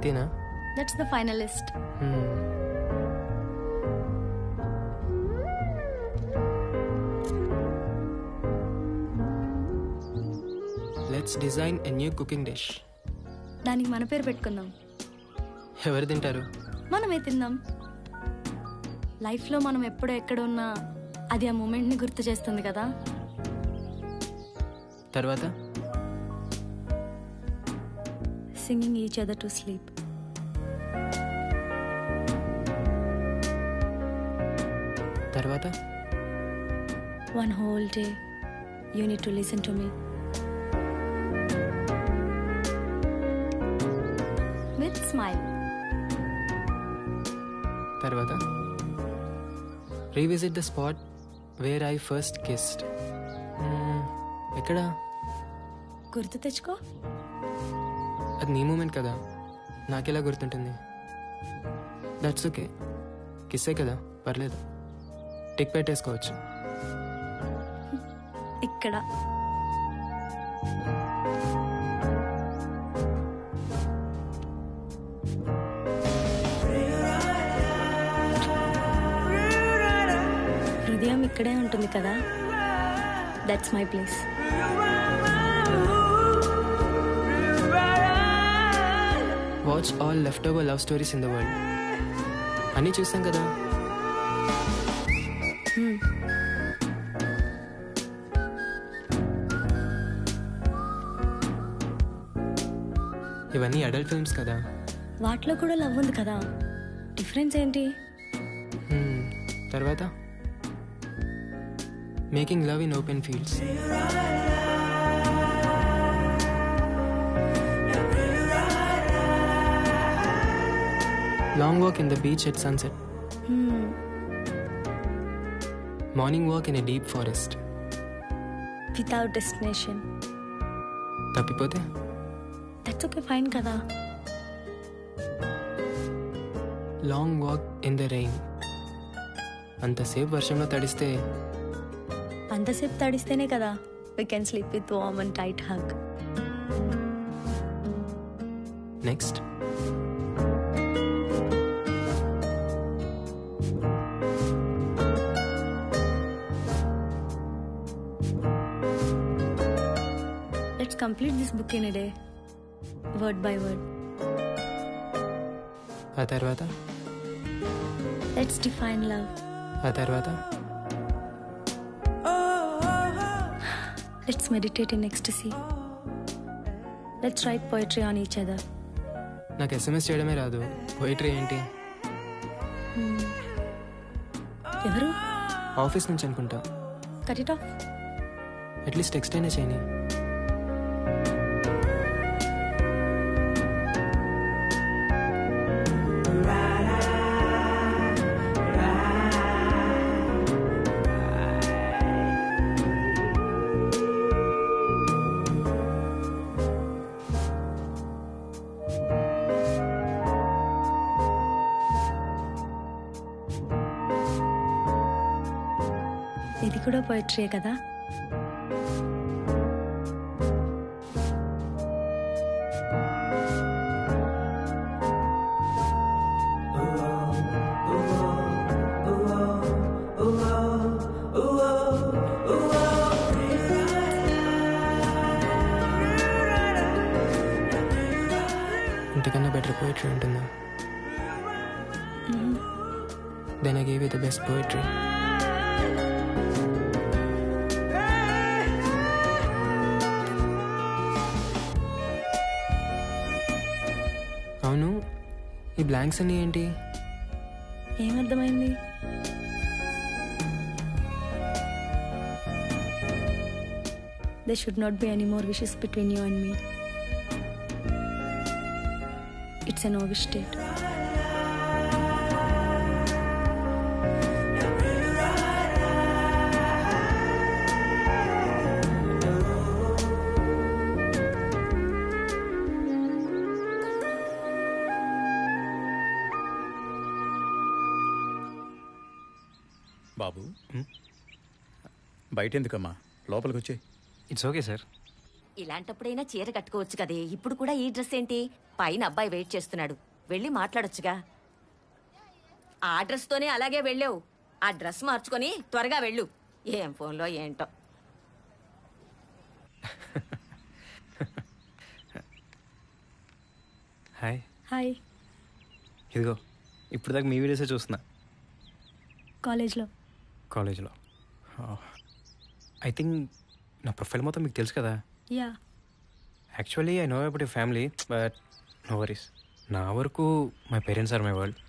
అంతేనా? That's the finalist. Let's design a new cooking dish. దానికి మన పేరు పెట్టుకుందాం. ఎవరు తింటారు? మనమే తిందాం. లైఫ్లో మనం ఎప్పుడో ఎక్కడ ఉన్నా అది ఆ మూమెంట్ని గుర్తు చేస్తుంది కదా. తర్వాత singing each other to sleep. తర్వాత one whole day you need to listen to me with smile. తర్వాత revisit the spot where I first kissed. ఎక్కడ? గుర్తు తెచ్చుకో. అది నీ మూమెంట్ కదా, నాకెలా గుర్తుంటుంది? దట్స్ ఓకే, కిస్సే కదా, పర్లేదు. టిక్ పెట్టేసుకోవచ్చు. ఇక్కడ హృదయం ఇక్కడే ఉంటుంది కదా. That's my place. Watch all left over love stories in the world. అన్నీ చూస్తాం కదా. ఇవన్నీ అడల్ట్ ఫిల్మ్స్ కదా. వాటిలో కూడా లవ్ ఉంది కదా, డిఫరెన్స్ ఏంటి? తర్వాత making love in open fields. Long walk in the beach at sunset. Morning walk in a deep forest. Without destination. తప్పిపోతే? That's okay, fine కదా. Long walk in the rain. అంతసేపు వర్షంలో తడిస్తే? అంతసేపు తడిస్తేనే కదా we can sleep with warm and tight hug. Next. Let's complete this book in a day, word by word. ఆ తర్వాత? Let's define love. ఆ తర్వాత? Let's meditate in ecstasy. Let's write poetry on each other. నాకు SMS చేయడమే రాదు, poetry ఏంటి? ఎవరు? Office నుంచి అనుకుంటా. Cut it off. At least text అయినా చేయని. ఇది కూడా పోయిటరీయే కదా. ఇంతకన్నా బెటర్ పోయిటరీ ఉంటుందా? Then I gave you the best poetry. అవును, ఈ బ్లాంక్స్ అన్నీ ఏంటి? ఏమర్థమైంది? There should not be any more wishes between you and me. It's a no-wish state. బాబు, బయట ఎందుకమ్మా, లోపలికి వచ్చే. It's okay sir. ఇలాంటప్పుడైనా చీర కట్టుకోవచ్చు కదే. ఇప్పుడు కూడా ఈ డ్రెస్ ఏంటి? పైన అబ్బాయి వెయిట్ చేస్తున్నాడు, వెళ్ళి మాట్లాడొచ్చుగా. ఆ డ్రెస్తోనే అలాగే వెళ్ళావు. ఆ డ్రెస్ మార్చుకొని త్వరగా వెళ్ళు. ఏం ఫోన్లో ఏంటో. హాయ్. హాయ్. ఇదిగో ఇప్పుడు దాకా మీ వీడియోసే చూస్తున్నా కాలేజ్లో. కాలేజ్లో. ఐ థింక్ నా ప్రొఫైల్ మొత్తం మీకు తెలుసు కదా. Yeah. Actually I know about your family, but no worries. నా వరకు my parents are my world.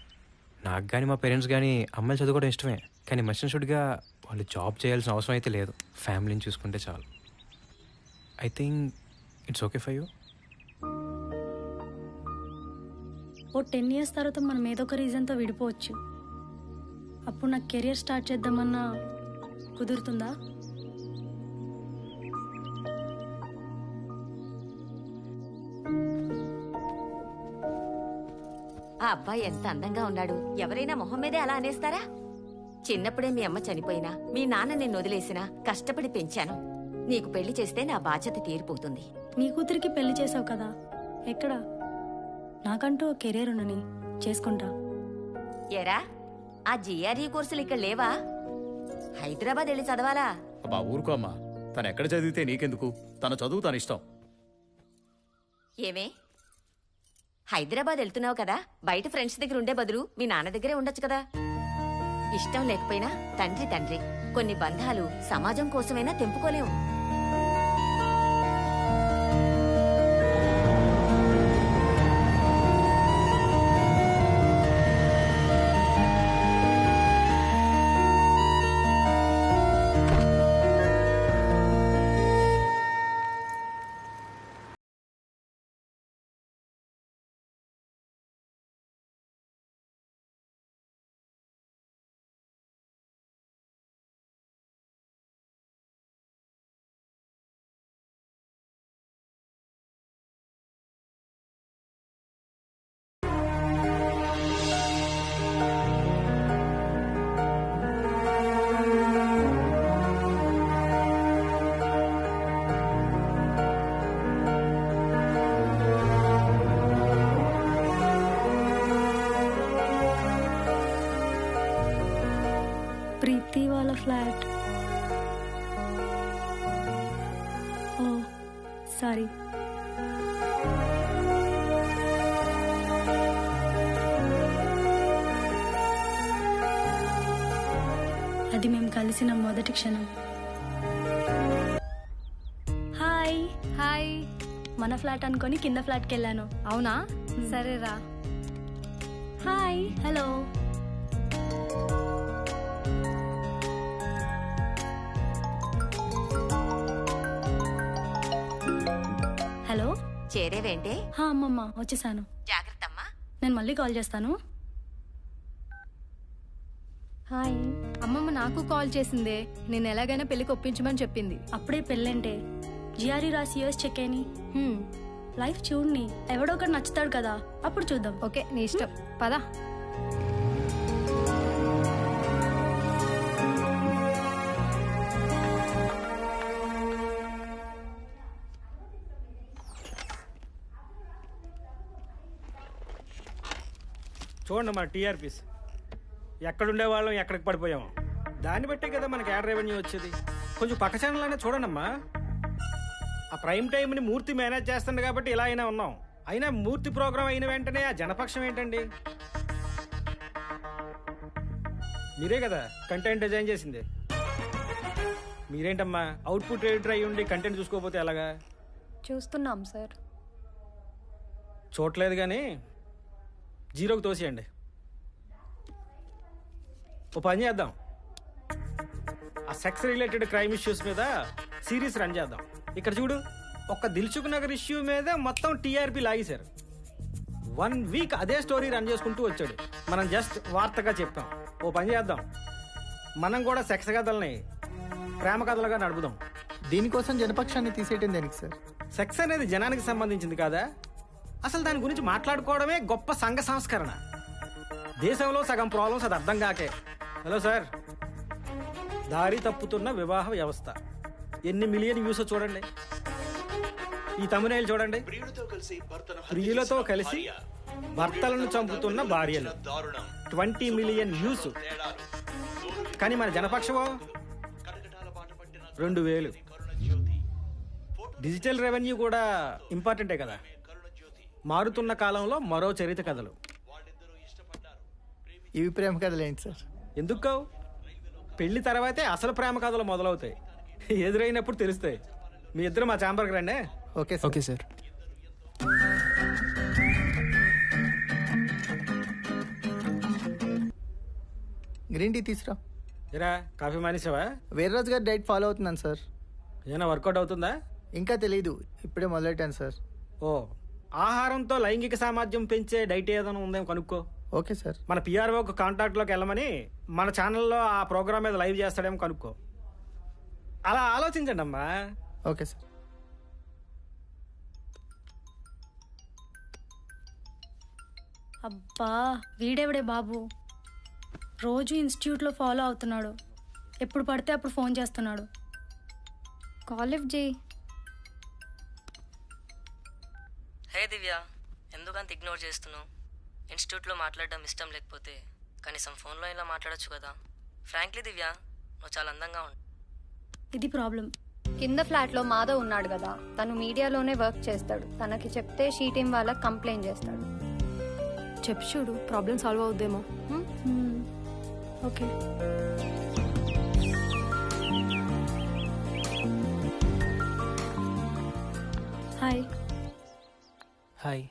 నాకు కానీ మా పేరెంట్స్ కానీ అమ్మాయిలు చదువుకోవడం ఇష్టమే, కానీ మస్ట్ షుడ్గా వాళ్ళు జాబ్ చేయాల్సిన అవసరం అయితే లేదు. ఫ్యామిలీని చూసుకుంటే చాలు. I think it's okay for you. ఓ 10 years తర్వాత మనం ఏదో ఒక రీజన్తో విడిపోవచ్చు. అప్పుడు నాకు కెరియర్ స్టార్ట్ చేద్దామన్నా కుదురుతుందా? ఆ అబ్బాయి ఎంత అందంగా ఉన్నాడు. ఎవరైనా మొహం మీదే అలా అనేస్తారా? చిన్నప్పుడే మీ అమ్మ చనిపోయినా, మీ నాన్న నిన్ను వదిలేసినా కష్టపడి పెంచాను. నీకు పెళ్లి చేస్తే నా బాధ్యత తీరిపోతుంది. నీ కూతురికి పెళ్లి చేసావు కదా, ఎక్కడ? నాకంటూ ఓ కెరియర్ ఉండని చేసుకుంటా. ఏరా, ఆ జిఆర్ఈ కోర్సులు ఇక్కడ లేవా? హైదరాబాద్ వెళ్ళి చదవాలా? అబ్బా ఊరుకో అమ్మా, తను ఎక్కడ చదివితే నీకెందుకు? తన చదువు తన ఇష్టం. ఏమే, హైదరాబాద్ వెళ్తున్నావు కదా, బయట ఫ్రెండ్స్ దగ్గర ఉండే బదులు మీ నాన్న దగ్గరే ఉండొచ్చు కదా. ఇష్టం లేకపోయినా తండ్రి తండ్రి. కొన్ని బంధాలు సమాజం కోసమైనా తెంపుకోలేము. ప్రీతి వాళ్ళ ఫ్లాట్. ఓ సారీ. అది మేము కలిసిన మొదటి క్షణం. హాయ్. హాయ్. మన ఫ్లాట్ అనుకొని కింద ఫ్లాట్కి వెళ్ళాను. అవునా? సరేరా. హాయ్. హలో. హలో. చేరేవేంటే? హా అమ్మమ్మ వచ్చేసాను. జాగ్రత్తమ్మా. నేను మళ్ళీ కాల్ చేస్తాను. హాయ్. అమ్మమ్మ నాకు కాల్ చేసిందే. నేను ఎలాగైనా పెళ్లికి ఒప్పించమని చెప్పింది. అప్పుడే పెళ్ళంటే జిఆర్ఈ రాసి యూఎస్ చెక్ అయిని లైఫ్ చూడని. ఎవడో ఒకటి నచ్చుతాడు కదా, అప్పుడు చూద్దాం. ఓకే, నీ ఇష్టం. పదా. చూడండి మన టీఆర్పీస్ ఎక్కడుండే వాళ్ళం ఎక్కడికి పడిపోయాము. దాన్ని బట్టే కదా మనకి యాడ్ రెవెన్యూ వచ్చేది. కొంచెం పక్క ఛానల్ అయినా చూడండమ్మా. ఆ ప్రైమ్ టైంని మూర్తి మేనేజ్ చేస్తుంది కాబట్టి ఇలా అయినా ఉన్నాం. అయినా మూర్తి ప్రోగ్రామ్ అయిన వెంటనే ఆ జనపక్షం ఏంటండి? మీరే కదా కంటెంట్ డిజైన్ చేసింది. మీరేంటమ్మా అవుట్పుట్ ఎడిటర్ అయ్యి ఉండి కంటెంట్ చూసుకోకపోతే ఎలాగా? చూస్తున్నాం సార్. చూడలేదు కానీ జీరోకి తోసేయండి. ఓ పని చేద్దాం, ఆ సెక్స్ రిలేటెడ్ క్రైమ్ ఇష్యూస్ మీద సిరీస్ రన్ చేద్దాం. ఇక్కడ చూడు, ఒక్క దిల్సుఖ్ నగర్ ఇష్యూ మీద మొత్తం టీఆర్పీ లాగేశారు. 1 వీక్ అదే స్టోరీ రన్ చేసుకుంటూ వచ్చాడు. మనం జస్ట్ వార్తగా చెప్పాం. ఓ పని చేద్దాం, మనం కూడా సెక్స్ కథల్ని ప్రేమ కథలుగా నడుపుదాం. దీనికోసం జనపక్షాన్ని తీసేయటం దేనికి సార్? సెక్స్ అనేది జనానికి సంబంధించింది కాదా? అసలు దాని గురించి మాట్లాడుకోవడమే గొప్ప సంఘ సంస్కరణ. దేశంలో సగం ప్రాబ్లమ్స్ అది అర్థం కాకే. హలో సార్, దారి తప్పుతున్న వివాహ వ్యవస్థ ఎన్ని మిలియన్ వ్యూస్ చూడండి. ఈ తమ్మునేలు చూడండి, ప్రియులతో కలిసి భర్తలను చంపుతున్న భార్యలు 20 మిలియన్ వ్యూస్. కానీ మన జనపక్షమో 2000. డిజిటల్ రెవెన్యూ కూడా ఇంపార్టెంటే కదా. మారుతున్న కాలంలో మరో చరిత్ర కథలు. ఇవి ప్రేమ కథలు ఏంటి సార్? ఎందుకు కావు? పెళ్లి తర్వాతే అసలు ప్రేమ కథలు మొదలవుతాయి. ఎదురైనప్పుడు తెలుస్తాయి. మీ ఇద్దరు మా ఛాంబర్కి రండి. Okay sir. Okay sir. Green tea తీసురా. ఇరా, కాఫీ మానేసావా? వీర్రాజు గారు డైట్ ఫాలో అవుతున్నాను సార్. ఏమైనా వర్కౌట్ అవుతుందా? ఇంకా తెలీదు, ఇప్పుడే మొదలెట్టాను సార్. ఓ, ఆహారంతో లైంగిక సామర్థ్యం పెంచే డైట్ ఏదైనా ఉందేమో కనుక్కో. Okay sir. మన పిఆర్ఓకి కాంటాక్ట్లోకి వెళ్ళమని మన ఛానల్లో ఆ ప్రోగ్రామ్ మీద లైవ్ చేస్తాడేమో కనుక్కో. అలా ఆలోచించండి అమ్మా. Okay sir. అబ్బా, వీడెవడే బాబు, రోజు ఇన్స్టిట్యూట్లో ఫాలో అవుతున్నాడు. ఎప్పుడు పడితే అప్పుడు ఫోన్ చేస్తున్నాడు. కాల్ లిఫ్ట్ చేయి. హే దివ్య, ఎందుకంత ఇగ్నోర్ చేస్తున్నావు? ఇన్స్టిట్యూట్లో మాట్లాడడం ఇష్టం లేకపోతే కనీసం ఫోన్లో ఇలా మాట్లాడొచ్చు కదా. ఫ్రాంక్లీ దివ్య, నువ్వు చాలా అందంగా ఉంటావు. ఇది ప్రాబ్లం. కింద ఫ్లాట్లో మాధవ్ ఉన్నాడు కదా, తను మీడియాలోనే వర్క్ చేస్తాడు. తనకి చెప్తే షీ టీం వాళ్ళకి కంప్లైంట్ చేస్తాడు. చెప్పు చూడు, ప్రాబ్లం సాల్వ్ అవుద్దేమో. ఓకే. హాయ్. హాయ్.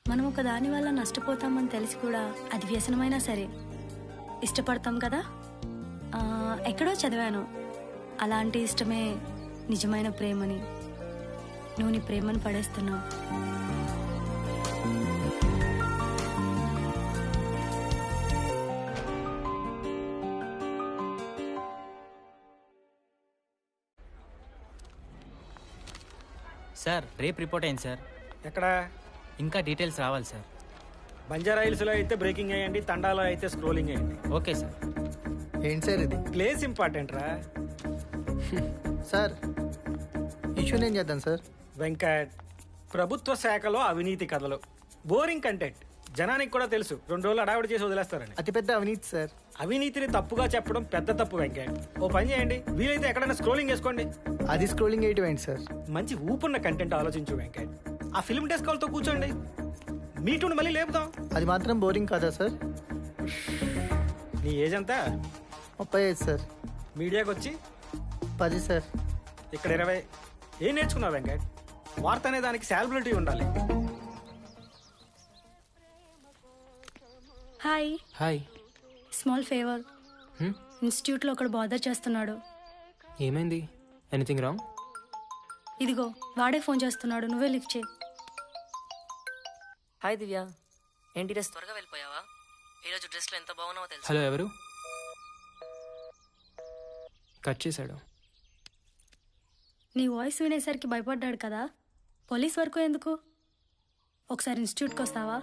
మనం ఒక దాని వల్ల నష్టపోతామని తెలిసి కూడా అది వ్యసనమైనా సరే ఇష్టపడతాం కదా. ఎక్కడో చదివాను, అలాంటి ఇష్టమే నిజమైన ప్రేమని. నువ్వు నీ ప్రేమను పడేస్తున్నావు. సార్, రేపు రిపోర్ట్ అయింది సార్. ఎక్కడ? ఇంకా డీటెయిల్స్ రావాలి సార్. బంజారా హిల్స్లో అయితే బ్రేకింగ్ అయ్యండి, తండాలో అయితే స్క్రోలింగ్ అయ్యండి. Okay sir. ఏంటి సార్ ఇది? ప్లేస్ ఇంపార్టెంట్ రా. సార్, ఇష్యూ నేను చేద్దాం సార్. వెంకట్, ప్రభుత్వ శాఖలో అవినీతి కథలు, బోరింగ్ కంటెంట్. జనానికి కూడా తెలుసు, 2 రోజులు అడావిడి చేసి వదిలేస్తారని. అతిపెద్ద అవినీతి సార్. అవినీతిని తప్పుగా చెప్పడం పెద్ద తప్పు వెంకట్. ఓ పని చేయండి, వీలైతే ఎక్కడైనా స్క్రోలింగ్ చేసుకోండి. అది స్క్రోలింగ్ వేయటం ఏంటి సార్? మంచి ఊపున్న కంటెంట్ ఆలోచించు వెంకట్. ఆ ఫిల్మ్ డెస్క్ వాళ్ళతో కూర్చోండి, మీటూని మళ్ళీ లేపుదాం. అది మాత్రం బోరింగ్ కాదా సార్? నీ ఏజ్ ఎంత? 35 సార్. మీడియాకి వచ్చి 10 సార్. ఇక్కడ 20. ఏం నేర్చుకున్నావు వెంకట్? వార్త అనే దానికి సాలబిలిటీ ఉండాలి. హాయ్. హాయ్. Small favour. ఇన్స్టిట్యూట్లో ఒకడు బాదర్ చేస్తున్నాడు. ఏమైంది? Anything wrong? ఇదిగో వాడే ఫోన్ చేస్తున్నాడు, నువ్వే లిఫ్ట్ చేయి. హాయ్ దివ్య, ఏంటి డ్రెస్ త్వరగా వెళ్ళిపోయావా? ఈరోజు డ్రెస్లో ఎంత బాగున్నావో తెలుసు. హలో, ఎవరు? కట్ చేశాడు. నీ వాయిస్ వినేసరికి భయపడ్డాడు కదా. పోలీస్ వరకు ఎందుకు? ఒకసారి ఇన్స్టిట్యూట్కి వస్తావా?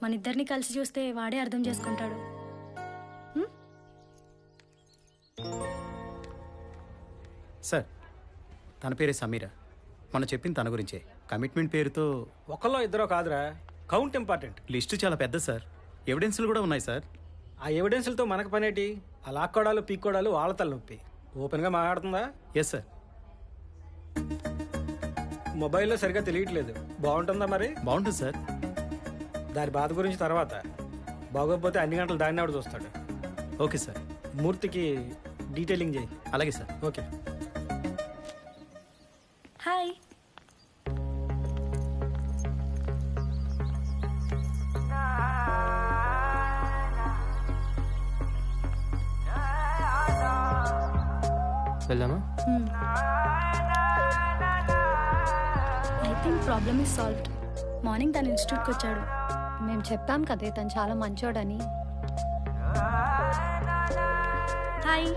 మన ఇద్దరిని కలిసి చూస్తే వాడే అర్థం చేసుకుంటాడు. సార్, తన పేరే సమీర. మనం చెప్పింది తన గురించే. కమిట్మెంట్ పేరుతో ఒకళ్ళో ఇద్దరో కాదురా, కౌంట్ ఇంపార్టెంట్. లిస్టు చాలా పెద్ద సార్. ఎవిడెన్స్లు కూడా ఉన్నాయి సార్. ఆ ఎవిడెన్స్లతో మనకు పనేటి? ఆ లాక్కోడాలు పీక్కోడాలు వాళ్ళ తలనొప్పి. ఓపెన్గా మాట్లాడుతుందా? Yes sir. మొబైల్లో సరిగ్గా తెలియట్లేదు. బాగుంటుందా మరి? బాగుంటుంది సార్. దాని బాధ గురించి తర్వాత. బాగోకపోతే అన్ని గంటలు దాన్ని ఆవిడ చూస్తాడు. Okay sir. మూర్తికి డీటెయిలింగ్ చేయి. అలాగే సార్. ఓకే. హాయ్. వెళ్దామా? I think problem is solved. Morning తను ఇన్స్టిట్యూట్కి వచ్చాడు. మేము చెప్పాం కదే తను చాలా మంచోడని. Hi.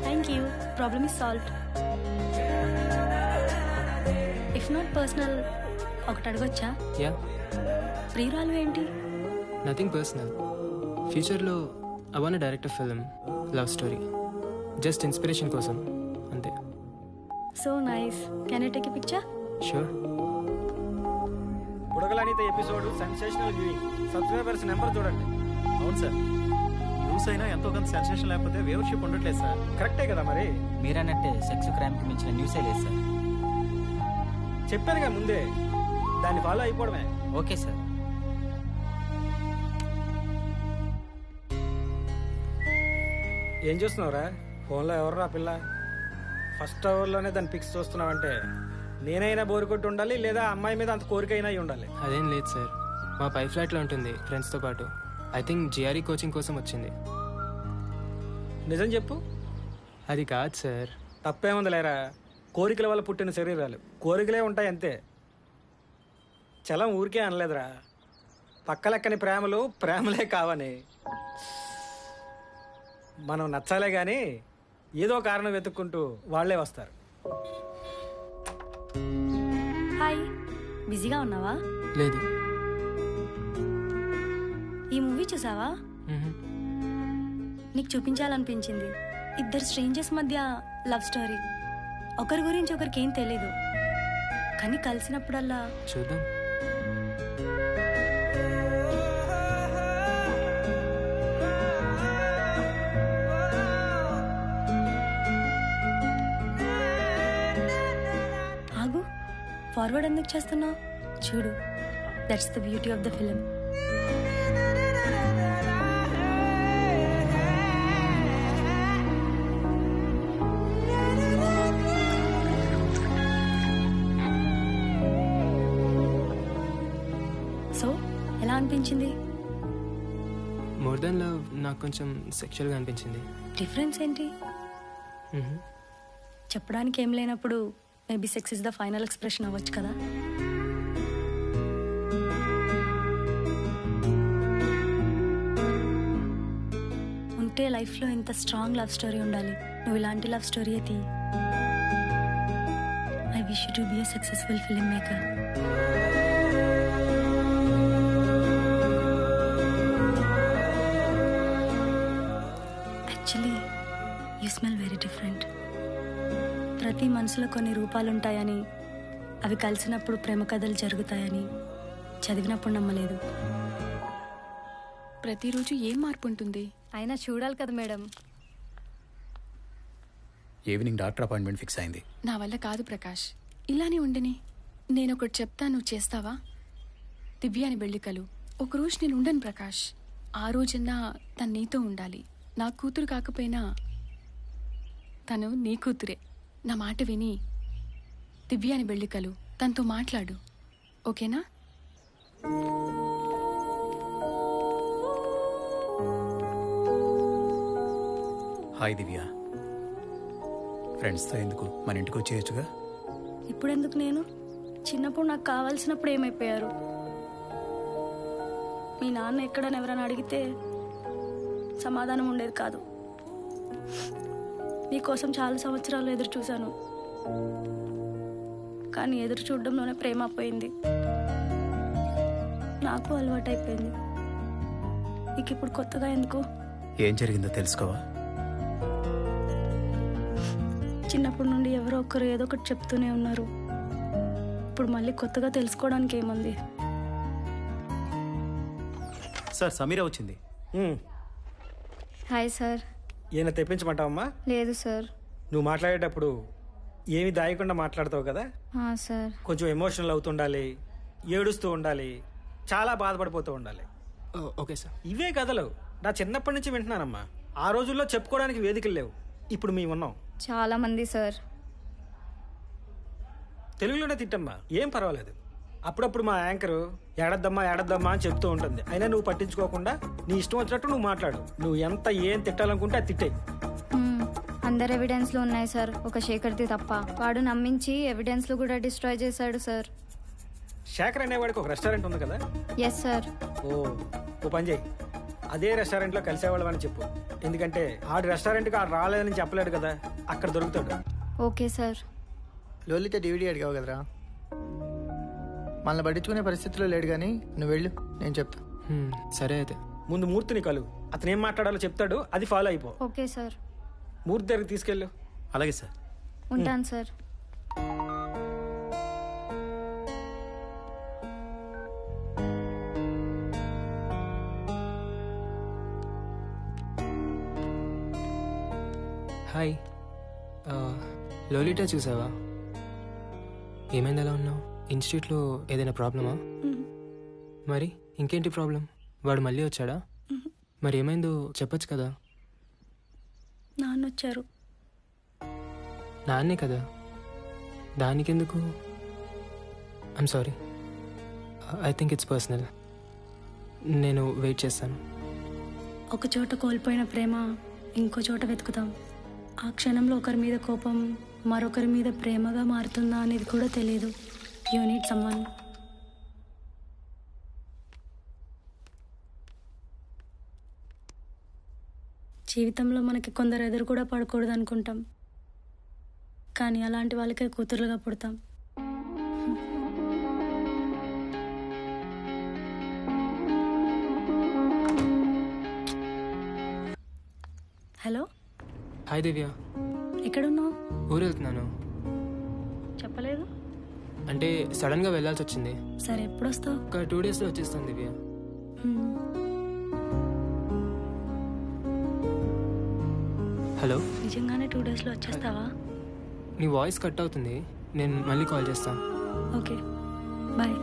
Thank you. Problem is solved. If not personal, ఒకటి అడగొచ్చా? యా. ప్రియురాలు ఏంటి? Nothing personal. ఫ్యూచర్లో I want direct film love story just inspiration కోసం అంతే. So nice. Can you take a picture? Sure. బుడగలనిత episode sensational viewing. Subscribers number చూడండి. అవును సార్, న్యూస్ అయినా ఎంతో కొంత సెన్సేషన్ లేకపోతే వ్యూవర్షిప్ ఉండట్లేదు సార్. కరెక్టే కదా మరి. మీరన్నట్టే సెక్స్ క్రైమ్కి మించిన న్యూసే లేదు సార్. చెప్పానుగా ముందే, దాన్ని ఫాలో అయిపోవడమే. Okay sir. ఏం చూస్తున్నావురా? ఫోన్లో ఎవర్రా పిల్ల? ఫస్ట్ అవర్లోనే దాన్ని పిక్స్ చూస్తున్నావంటే నేనైనా బోరు కొట్టి ఉండాలి, లేదా అమ్మాయి మీద అంత కోరికైనా అయి ఉండాలి. అదేం లేదు సార్, మా పై ఫ్లాట్లో ఉంటుంది ఫ్రెండ్స్తో పాటు. ఐ థింక్ జిఆర్ఈ కోచింగ్ కోసం వచ్చింది. నిజం చెప్పు. అది కాదు సార్. తప్పేముంది లేరా, కోరికల వల్ల పుట్టిన శరీరాలు కోరికలే ఉంటాయి అంతే. చలం ఊరికే అనలేదురా, పక్కలెక్కని ప్రేమలు ప్రేమలే కావని. మనం నచ్చాలే కానీ ఏదో కారణం వెతుక్కుంటూ వాళ్ళే వస్తారు. హాయ్, బిజీగా ఉన్నావా? లేదు. ఈ మూవీ చూసావా? నీకు చూపించాలనిపించింది. ఇద్దరు స్ట్రేంజర్స్ మధ్య లవ్ స్టోరీ. ఒకరి గురించి ఒకరికి ఏం తెలీదు, కానీ కలిసినప్పుడల్లా చూద్దాం. ఆగు, ఫార్వర్డ్ ఎందుకు చేస్తున్నావు? చూడు, that's the beauty of the film. So ఎలా అనిపించింది? మోర్ దెన్ లవ్ నాకు కొంచెం సెక్షువల్గా అనిపించింది. డిఫరెన్స్ ఏంటి? చెప్పడానికి ఏం లేనప్పుడు maybe sex is the final expression అవ్వచ్చు కదా. ఉంటే లైఫ్లో ఇంత స్ట్రాంగ్ లవ్ స్టోరీ ఉండాలి. నువ్వు ఇలాంటి లవ్ స్టోరీ అయితే I wish you to be a successful film maker. Actually you smell very different. ప్రతి మనసులో కొన్ని రూపాలుంటాయని, అవి కలిసినప్పుడు ప్రేమ కథలు జరుగుతాయని చదివినప్పుడు నమ్మలేదు. ప్రతిరోజు ఏం మార్పు ఉంటుంది? అయినా చూడాలి కదా madam. Evening doctor appointment fix అయింది. నా వల్ల కాదు ప్రకాష్, ఇలానే ఉండని. నేను ఒకటి చెప్తా, నువ్వు చేస్తావా? దివ్యాని వెళ్ళికలు. ఒకరోజు నేను ఉండను ప్రకాష్. ఆ రోజన్నా తను నీతో ఉండాలి. నా కూతురు కాకపోయినా తను నీ కూతురే. నా మాట విని దివ్యాని వెళ్ళికలు, తనతో మాట్లాడు, ఓకేనా? హాయ్ దివ్య. ఫ్రెండ్స్తో ఎందుకు, మన ఇంటికి వచ్చేయచ్చుగా. ఇప్పుడెందుకు? నేను చిన్నప్పుడు నాకు కావాల్సినప్పుడు ఏమైపోయారు? మీ నాన్న ఎక్కడని ఎవరైనా అడిగితే సమాధానం ఉండేది కాదు. నీకోసం చాలా సంవత్సరాలు ఎదురు చూశాను, కానీ ఎదురు చూడడంలోనే ప్రేమ పోయింది. నాకు అలవాటైపోయింది. నీకు ఇప్పుడు కొత్తగా ఎందుకు? ఏం జరిగిందో తెలుసుకోవా? చిన్నప్పటి నుండి ఎవరో ఒకరు ఏదో ఒకటి చెప్తూనే ఉన్నారు. ఇప్పుడు మళ్ళీ కొత్తగా తెలుసుకోవడానికి ఏముంది? సార్, సమీర వచ్చింది. Hi sir. ఈయన తెప్పించమంటావమ్మా? లేదు సార్. నువ్వు మాట్లాడేటప్పుడు ఏమి దాయకుండా మాట్లాడతావు కదా. సార్, కొంచెం ఎమోషనల్ అవుతుండాలి, ఏడుస్తూ ఉండాలి, చాలా బాధపడిపోతూ ఉండాలి. Okay sir. ఇవే కథలు నా చిన్నప్పటి నుంచి వింటున్నానమ్మా. ఆ రోజుల్లో చెప్పుకోవడానికి వేదికలు లేవు, ఇప్పుడు మేము ఉన్నాం. చాలా మంది సార్. తెలుగులోనే తిట్టమ్మా, ఏం పర్వాలేదు. అప్పుడప్పుడు మా యాంకరు ఏడద్దమ్మా ఏడద్దమ్మా అని చెప్తూ ఉంటుంది. అయినా నువ్వు పట్టించుకోకుండా నీ ఇష్టం వచ్చినట్టు నువ్వు మాట్లాడు. నువ్వు ఎంత ఏం తిట్టాలనుకుంటే అది తిట్టే. అందరు ఎవిడెన్స్లు ఉన్నాయి సార్, ఒక శేఖర్ది తప్ప. వాడు నమ్మించి ఎవిడెన్స్లు కూడా డిస్ట్రాయ్ చేశాడు సార్. శేఖర్ అనేవాడికి ఒక రెస్టారెంట్ ఉంది కదా. Yes sir. ఓ పని చేయి, అదే రెస్టారెంట్లో కలిసేవాళ్ళం అని చెప్పు. ఎందుకంటే ఆడి రెస్టారెంట్కి ఆడు రాలేదని చెప్పలేడు కదా, అక్కడ దొరుకుతాడు. Okay sir. లోలిత డివిడీ అడిగావు కదరా, మనల్ని పట్టించుకునే పరిస్థితిలో లేడు, కానీ నువ్వు వెళ్ళు, నేను చెప్తా. సరే అయితే. ముందు మూర్తిని కలు, అతను ఏం మాట్లాడాలో చెప్తాడు, అది ఫాలో అయిపో. Okay sir. మూర్తి దగ్గరికి తీసుకెళ్ళు. అలాగే సార్. ఉంటాను సార్. హాయ్, లోలిటా చూసావా? ఏమైంది, ఎలా ఉన్నావు? ఇన్స్టిట్యూట్లో ఏదైనా ప్రాబ్లమా? మరి ఇంకేంటి ప్రాబ్లం? వాడు మళ్ళీ వచ్చాడా? మరి ఏమైందో చెప్పొచ్చు కదా. నాన్న వచ్చారు. నాన్నే కదా, దానికెందుకు? I'm sorry, I think it's personal. నేను వెయిట్ చేస్తాను. ఒక చోట కోల్పోయిన ప్రేమ ఇంకో చోట వెతుకుతాం. ఆ క్షణంలో ఒకరి మీద కోపం మరొకరి మీద ప్రేమగా మారుతుందా అనేది కూడా తెలియదు. You need someone. జీవితంలో మనకి కొందరు ఎదురు కూడా పడకూడదు అనుకుంటాం, కానీ అలాంటి వాళ్ళకే కూతురుగా పుడతాం. హలో. హాయ్ దివ్య. ఎక్కడున్నావు? ఊరు వెళ్తున్నాను. చెప్పలేదు. అంటే సడన్గా వెళ్ళాల్సి వచ్చింది. సరే, ఎప్పుడు వస్తావు? ఒక 2 డేస్లో వచ్చేస్తాను దివ్య. హలో. నిజంగానే 2 డేస్లో వచ్చేస్తావా? నీ వాయిస్ కట్ అవుతుంది, నేను మళ్ళీ కాల్ చేస్తాను. Okay, bye.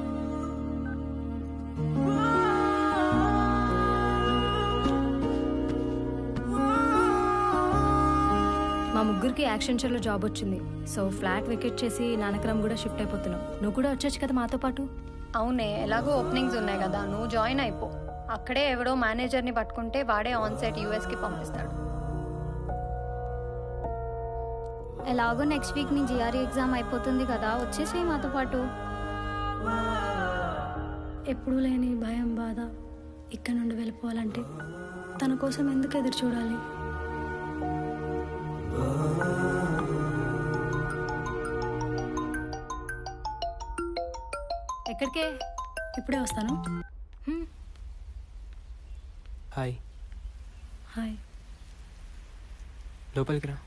మా ముగ్గురికి యాక్షన్ షోలో జాబ్ వచ్చింది. సో ఫ్లాట్ వెకేట్ చేసి నానక్రమ్ కూడా షిఫ్ట్ అయిపోతున్నాం. నువ్వు కూడా వచ్చొచ్చు కదా మాతో పాటు. అవునే, ఎలాగో ఓపెనింగ్స్ ఉన్నాయి కదా, నువ్వు జాయిన్ అయిపో. అక్కడే ఎవడో మేనేజర్ని పట్టుకుంటే వాడే ఆన్ సైట్ యూఎస్కి పంపిస్తాడు. ఎలాగో నెక్స్ట్ వీక్ నీ జిఆర్ఈ ఎగ్జామ్ అయిపోతుంది కదా, వచ్చేసి మాతో పాటు. ఎప్పుడూ లేని భయం, బాధ ఇక్కడ నుండి వెళ్ళిపోవాలంటే తన కోసం ఎందుకు ఎదురు చూడాలి? ఎక్కడికే? ఇప్పుడే వస్తాను. హాయ్. హాయ్. లోపలికి రా.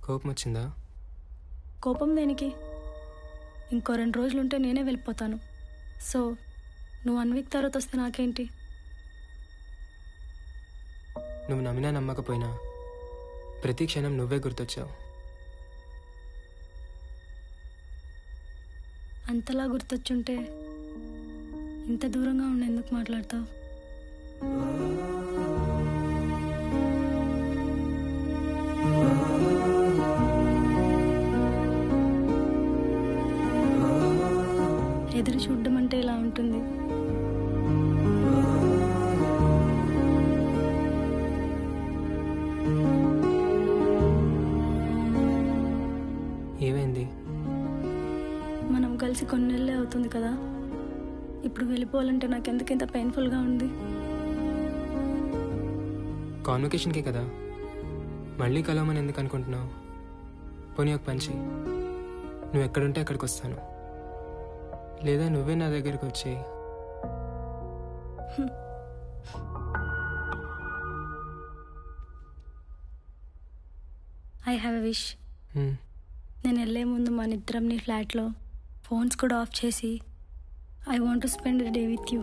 కోపం వచ్చిందా? కోపం దేనికి? ఇంకో 2 రోజులుంటే నేనే వెళ్ళిపోతాను. సో నువ్వు 1 వీక్ తర్వాత వస్తే నాకేంటి? నువ్వు నమ్మినా నమ్మకపోయినా ప్రతి క్షణం నువ్వే గుర్తొచ్చావు. అంతలా గుర్తొచ్చుంటే ఇంత దూరంగా ఉండి ఎందుకు మాట్లాడతావు? ఎదురు చూడడం అంటే ఇలా ఉంటుంది. ఏమైంది? మనం కలిసి కొన్ని నెలలే అవుతుంది కదా, ఇప్పుడు వెళ్ళిపోవాలంటే నాకెందుకు ఇంత పెయిన్ఫుల్గా ఉంది? కాన్వకేషన్కే కదా, మళ్ళీ కలవమని ఎందుకు అనుకుంటున్నావు? పోనీ ఒక పని చెయ్యి, నువ్వు ఎక్కడుంటే అక్కడికి వస్తాను, లేదా నువ్వే నా దగ్గరికి వచ్చేయి. I have a wish. నేను వెళ్ళే ముందు మన ఇద్దరం నీ ఫ్లాట్లో ఫోన్స్ కూడా ఆఫ్ చేసి I want to spend the day with you.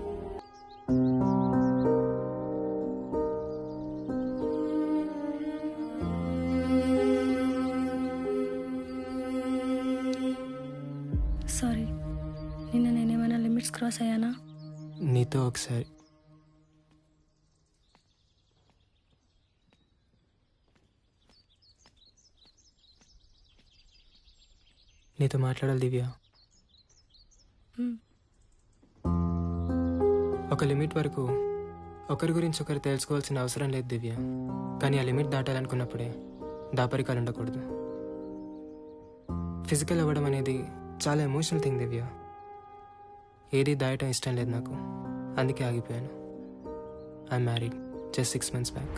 Sorry, నిన్న నేనేమైనా లిమిట్స్ క్రాస్ అయ్యానా? నీతో ఒకసారి నీతో మాట్లాడాలి దివ్య. ఒక లిమిట్ వరకు ఒకరి గురించి ఒకరు తెలుసుకోవాల్సిన అవసరం లేదు దివ్య, కానీ ఆ లిమిట్ దాటాలనుకున్నప్పుడే దాపరికాలు ఉండకూడదు. ఫిజికల్ అవ్వడం అనేది చాలా ఎమోషనల్ థింగ్ దివ్య. ఏది దాయటం ఇష్టం లేదు నాకు, అందుకే ఆగిపోయాను. I'm married just 6 months back.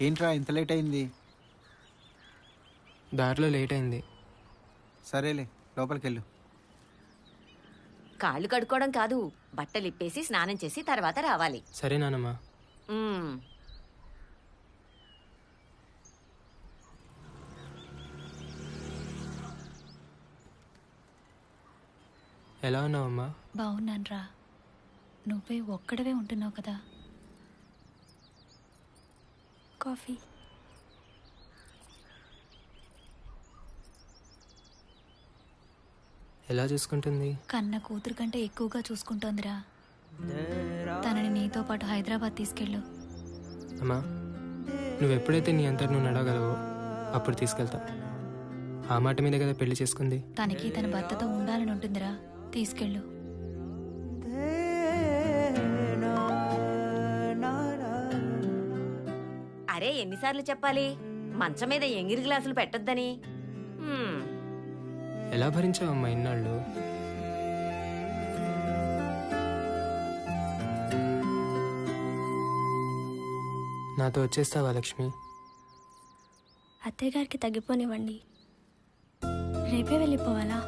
ఏంట్రా ఇంత లేట్ అయింది? దారిలో లేట్ అయింది. సరేలే, లోపలికి వెళ్ళు. కాళ్ళు కడుక్కోవడం కాదు, బట్టలు ఇప్పేసి స్నానం చేసి తర్వాత రావాలి. సరే నానమ్మా. మ్మ్. ఎలా ఉన్నావమ్మా? బాగున్నానురా. నువ్వే ఒక్కడవే ఉంటున్నావు కదా. కాఫీ. ఎలా చూసుకుంటుంది? కన్న కూతురు కంటే ఎక్కువగా చూసుకుంటోందిరా. తనని నీతో పాటు హైదరాబాద్ తీసుకెళ్ళు. అమ్మా, నువ్వెప్పుడైతే నీ అంతటి నువ్వు నడవగలవో అప్పుడు తీసుకెళ్తా. ఆ మాట మీద కదా పెళ్లి చేసుకుంది. తనకి తన భర్తతో ఉండాలని ఉంటుందిరా, తీసుకెళ్ళు. అరే ఎన్నిసార్లు చెప్పాలి మంచం మీద ఎంగిరి గ్లాసులు పెట్టొద్దని. మ్మ్. ఎలా భరించావమ్మా ఇన్నాళ్ళు? నాతో వచ్చేస్తావా లక్ష్మి? అత్తయ్య గారికి తగ్గిపోనివ్వండి, రేపే వెళ్ళిపోవాలా?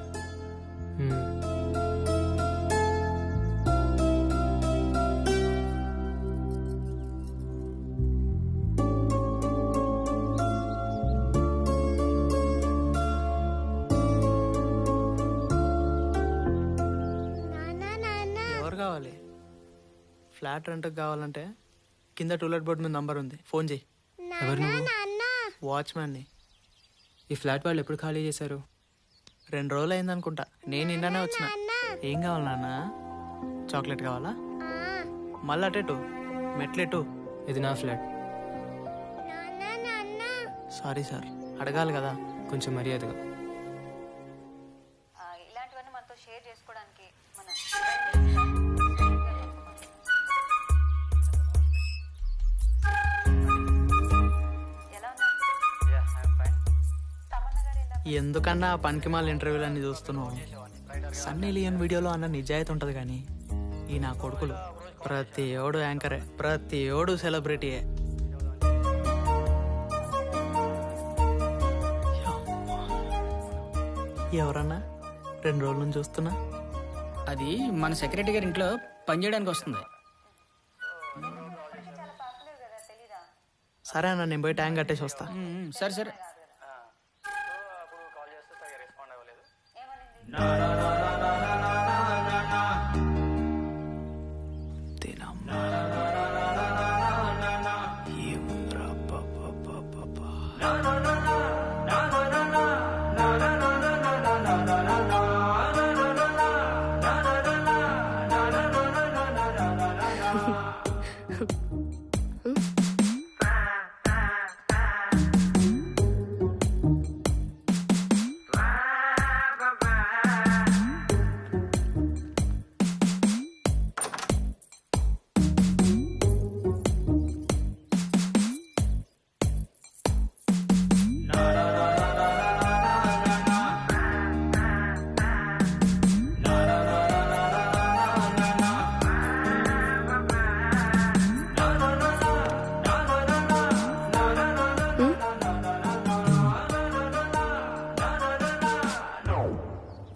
ఎవరు కావాలి? ఫ్లాట్ రెంట్కి కావాలంటే కింద టూలెట్ బోర్డు మీద నంబర్ ఉంది, ఫోన్ చేయి. ఎవరు నువ్వు? వాచ్మ్యాన్ని. ఈ ఫ్లాట్ వాళ్ళు ఎప్పుడు ఖాళీ చేశారు? 2 రోజులు అయిందనుకుంటా. నేను నిన్ననే వచ్చిన. ఏం కావాలి నాన్న? చాక్లెట్ కావాలా? మళ్ళీ అటెటు మెట్లెటు. ఇది నా ఫ్లాట్. సారీ సార్, అడగాలి కదా. కొంచెం మర్యాదగా. ఇలాంటివన్నీ మనతో షేర్ చేసుకోవడానికి ఎందుకన్నా పనికి మాల ఇంటర్వ్యూలు అన్ని చూస్తున్నావు? సన్నీ లియోన్ వీడియోలో అన్న నిజాయితీ ఉంటుంది కానీ ఈ నా కొడుకులు ప్రతి ఓడు యాంకరే, ప్రతి ఓడు సెలబ్రిటీయే. ఎవరన్నా 2 రోజుల నుంచి చూస్తున్నా. అది మన సెక్రటరీ గారి ఇంట్లో పనిచేయడానికి వస్తుంది. సరే అన్న, నేను పోయి ట్యాంక్ కట్టేసి వస్తా. సరే సరే.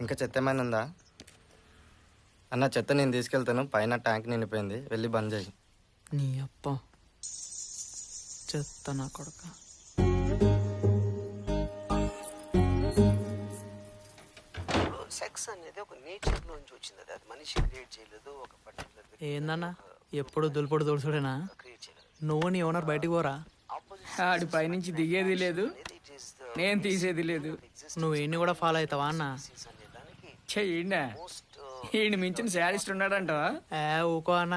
ఇంకా చెత్త ఏమైనా ఉందా అన్న? చెత్త నేను తీసుకెళ్తాను, పైన ట్యాంక్ నిండిపోయింది, వెళ్ళి బంద్ చేయి. నీ అప్ప చెత్త నా కొడుక. సెక్స్ అనేది ఒక నేచర్ నుంచి వచ్చింది, అది మనిషి క్రియేట్ చేయలేదు. ఒక పర్టికులర్ ఏందన్నా ఎప్పుడు దులుపుడు దుడుచుడేనా? నువ్వు నీ ఓనర్ బయటికి పోరా? ఆడి పైనుంచి దిగేది లేదు, నేను తీసేది లేదు. నువ్వు ఈయన్ని కూడా ఫాలో అవుతావా అన్న? చెయ్యండి, ఈయన మించిన శాడిస్ట్ ఉన్నాడంటవా? ఊకో అన్న,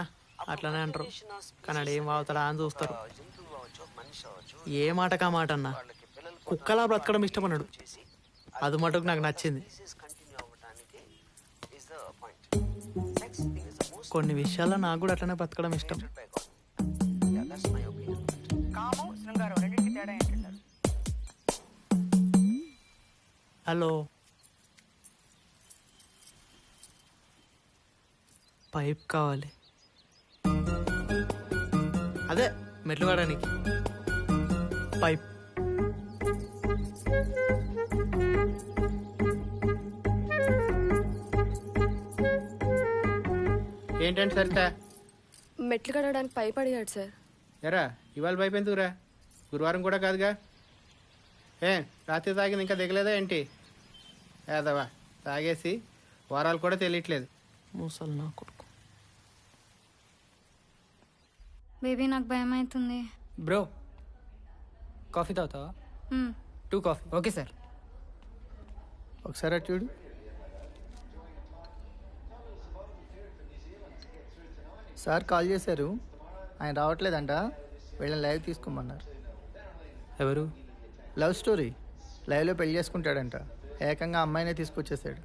అట్లనే అంటారు కానీ ఆడు ఏం వాగుతాడా అని చూస్తారు. ఏ మాటకా మాట అన్న, కుక్కలా బ్రతకడం ఇష్టమన్నాడు. అది మటుకు నాకు నచ్చింది. కొన్ని విషయాల్లో నాకు కూడా అట్లనే బ్రతకడం ఇష్టం. హలో, పైప్ కావాలి. అదే మెట్లు వాడడానికి. పైప్. ఏంటంటే సరిత మెట్లు కడగడానికి పైప్ అడిగాడు సార్. ఎరా ఇవాళ పైపు ఎందుకురా? గురువారం కూడా కాదుగా. రాత్రి తాగింది ఇంకా దిగలేదా ఏంటి? ఏదవా తాగేసి వారాలు కూడా తెలియట్లేదు. మూసలు నా కొడుకు. బేబీ నాకు భయం అవుతుంది. బ్రో కాఫీ తాగుతావా? 2 కాఫీ. Okay sir. ఒకసారి అటు చూడు. సార్ కాల్ చేశారు, ఆయన రావట్లేదంట, వీళ్ళని లైవ్ తీసుకోమన్నారు. ఎవరు? Love story. లైవ్లో పెళ్లి చేసుకుంటాడంట, ఏకంగా అమ్మాయినే తీసుకొచ్చేసాడు.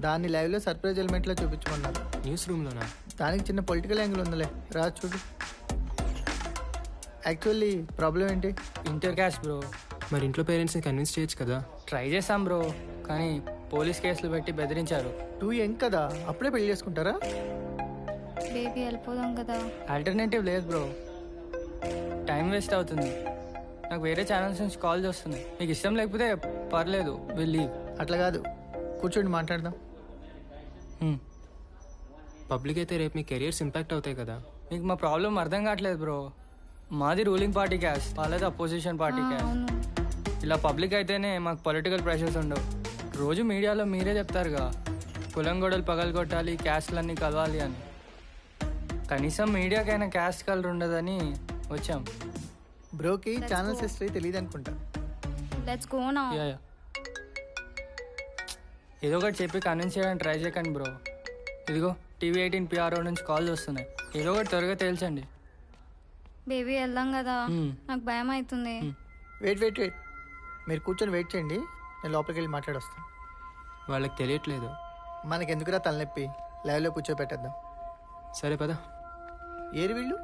దాన్ని లైవ్లో సర్ప్రైజ్ ఎలిమెంట్లో చూపించమన్నారు. న్యూస్ రూమ్లోనా? దానికి చిన్న పొలిటికల్ యాంగిల్ ఉందిలే, రా చూడు. యాక్చువల్లీ ప్రాబ్లం ఏంటి? Inter caste bro. మరి ఇంట్లో పేరెంట్స్ని కన్విన్స్ చేయొచ్చు కదా. ట్రై చేసాం బ్రో, కానీ పోలీస్ కేసులు పెట్టి బెదిరించారు. 2 యంగ్ కదా, అప్పుడే పెళ్లి చేసుకుంటారా? బేబీ వెళ్ళిపోదాం కదా. ఆల్టర్నేటివ్ లేదు బ్రో, టైం వేస్ట్ అవుతుంది. నాకు వేరే ఛానల్స్ నుంచి కాల్ చేస్తున్నాయి. మీకు ఇష్టం లేకపోతే పర్లేదు, వెళ్ళి. అట్లా కాదు, కూర్చోండి మాట్లాడదాం. పబ్లిక్ అయితే రేపు మీ కెరియర్స్ ఇంపాక్ట్ అవుతాయి కదా. మీకు మా ప్రాబ్లం అర్థం కావట్లేదు బ్రో. మాది రూలింగ్ పార్టీ క్యాస్ట్, వాళ్ళది అపోజిషన్ పార్టీ క్యాస్ట్. ఇలా పబ్లిక్ అయితేనే మాకు పొలిటికల్ ప్రెషర్స్ ఉండవు. రోజు మీడియాలో మీరే చెప్తారుగా, కులం గొడవలు పగలగొట్టాలి, క్యాస్ట్లన్నీ కలవాలి అని. కనీసం మీడియాకైనా క్యాస్ట్ కలర్ ఉండదని వచ్చాం. బ్రోకి ఛానల్స్ హిస్టరీ తెలియదు అనుకుంటా. Let's go now. యా ఏదో ఒకటి చెప్పి కన్విన్స్ చేయడానికి ట్రై చేయకండి బ్రో. ఇదిగో TV18 PRO నుంచి కాల్ వస్తున్నాయి. ఏదో ఒకటి త్వరగా తేల్చండి. బేబీ వెళ్దాం కదా, నాకు భయం అవుతుంది. వెయిట్, మీరు కూర్చొని వెయిట్ చేయండి, నేను లోపలికి వెళ్ళి మాట్లాడొస్తాను. వాళ్ళకి తెలియట్లేదు. మనకెందుకురా తలనొప్పి, లైవ్లో కూర్చోపెట్టేద్దాం. సరే పదా. ఏరి వీళ్ళు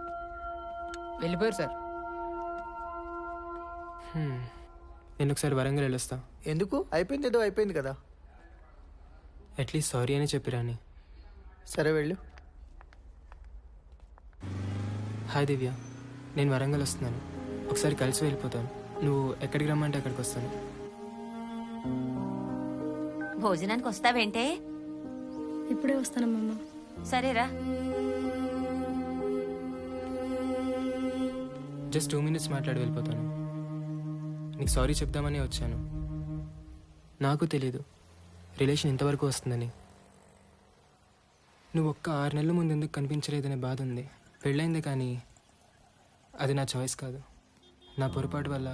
వెళ్ళిపోయారు సార్. నేను ఒకసారి వరంగల్ వెళ్ళొస్తా. ఎందుకు? అయిపోయింది, ఏదో అయిపోయింది కదా. అట్లీస్ట్ సారీ అని చెప్పిరాని. సరే వెళ్ళు. హాయ్ దివ్య, నేను వరంగల్ వస్తున్నాను. ఒకసారి కలిసి వెళ్ళిపోతాను. నువ్వు ఎక్కడికి రమ్మంటే అక్కడికి వస్తాను. భోజనానికి వస్తావేంటే? ఇప్పుడే వస్తానమ్మమ్మ. సరేరా. జస్ట్ 2 minutes మాట్లాడి వెళ్ళిపోతాను. నీకు సారీ చెప్దామని వచ్చాను. నాకు తెలీదు రిలేషన్ ఇంతవరకు వస్తుందని. నువ్వు ఒక్క 6 నెలల ముందు ఎందుకు కనిపించలేదనే బాధ ఉంది. పెళ్ళైందే కానీ అది నా చాయిస్ కాదు. నా పొరపాటు వల్ల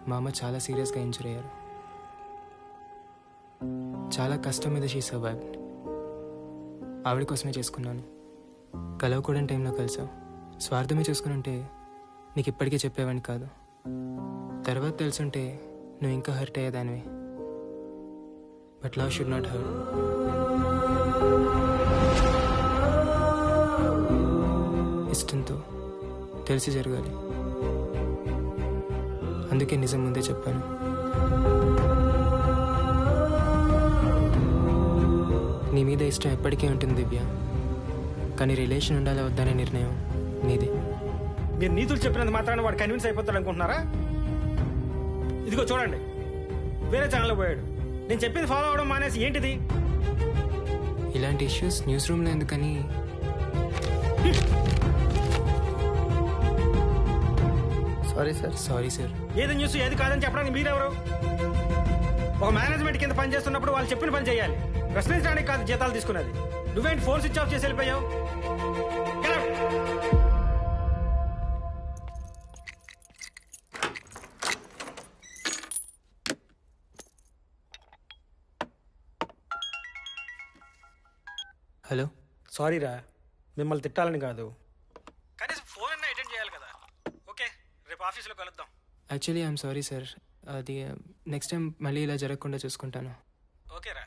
మా అమ్మ చాలా సీరియస్గా ఇంజూర్ అయ్యారు. చాలా కష్టం మీద షీ సర్వైవ్డ్. ఆవిడ కోసమే చేసుకున్నాను. కలవకూడని టైంలో కలిసావు. స్వార్థమే చేసుకుని ఉంటే నీకు ఇప్పటికే చెప్పేవాడిని కాదు. తర్వాత తెలుసుంటే నువ్వు ఇంకా హర్ట్ అయ్యేదానివి. But love should not hurt. ఇష్టంతో తెలిసి జరగాలి. అందుకే నిజం ముందే చెప్పాను. నీ మీద ఇష్టం ఎప్పటికీ ఉంటుంది దివ్య, కానీ రిలేషన్ ఉండాలి వద్దనే నిర్ణయం నీదే. మీరు నీతులు చెప్పినంత మాత్రాన వాడు కన్విన్స్ అయిపోతాడు అనుకుంటున్నారా? ఇదిగో చూడండి, వేరే ఛానల్లో పోయాడు. నేను చెప్పింది ఫాలో అవడం మానేసి ఏంటిది? ఇలాంటి ఇష్యూస్ న్యూస్ రూమ్లో ఎందుకని. Sorry sir. ఏది న్యూస్ ఏది కాదని చెప్పడానికి మీరెవరు? ఒక మేనేజ్మెంట్ కింద పని చేస్తున్నప్పుడు వాళ్ళు చెప్పిన పని చేయాలి. ప్రశ్నించడానికి కాదు జీతాలు తీసుకున్నది. నువ్వేంటి ఫోన్ స్విచ్ ఆఫ్ చేసి వెళ్ళిపోయావు? హలో. సారీ రా, మిమ్మల్ని తిట్టాలని కాదు, కనీసం ఫోన్ అన్నా అటెండ్ చేయాలి కదా. ఓకే, రేపు ఆఫీస్లో కలుద్దాం. Actually I'm sorry sir. అది నెక్స్ట్ టైం మళ్ళీ ఇలా జరగకుండా చూసుకుంటాను. ఓకేరా.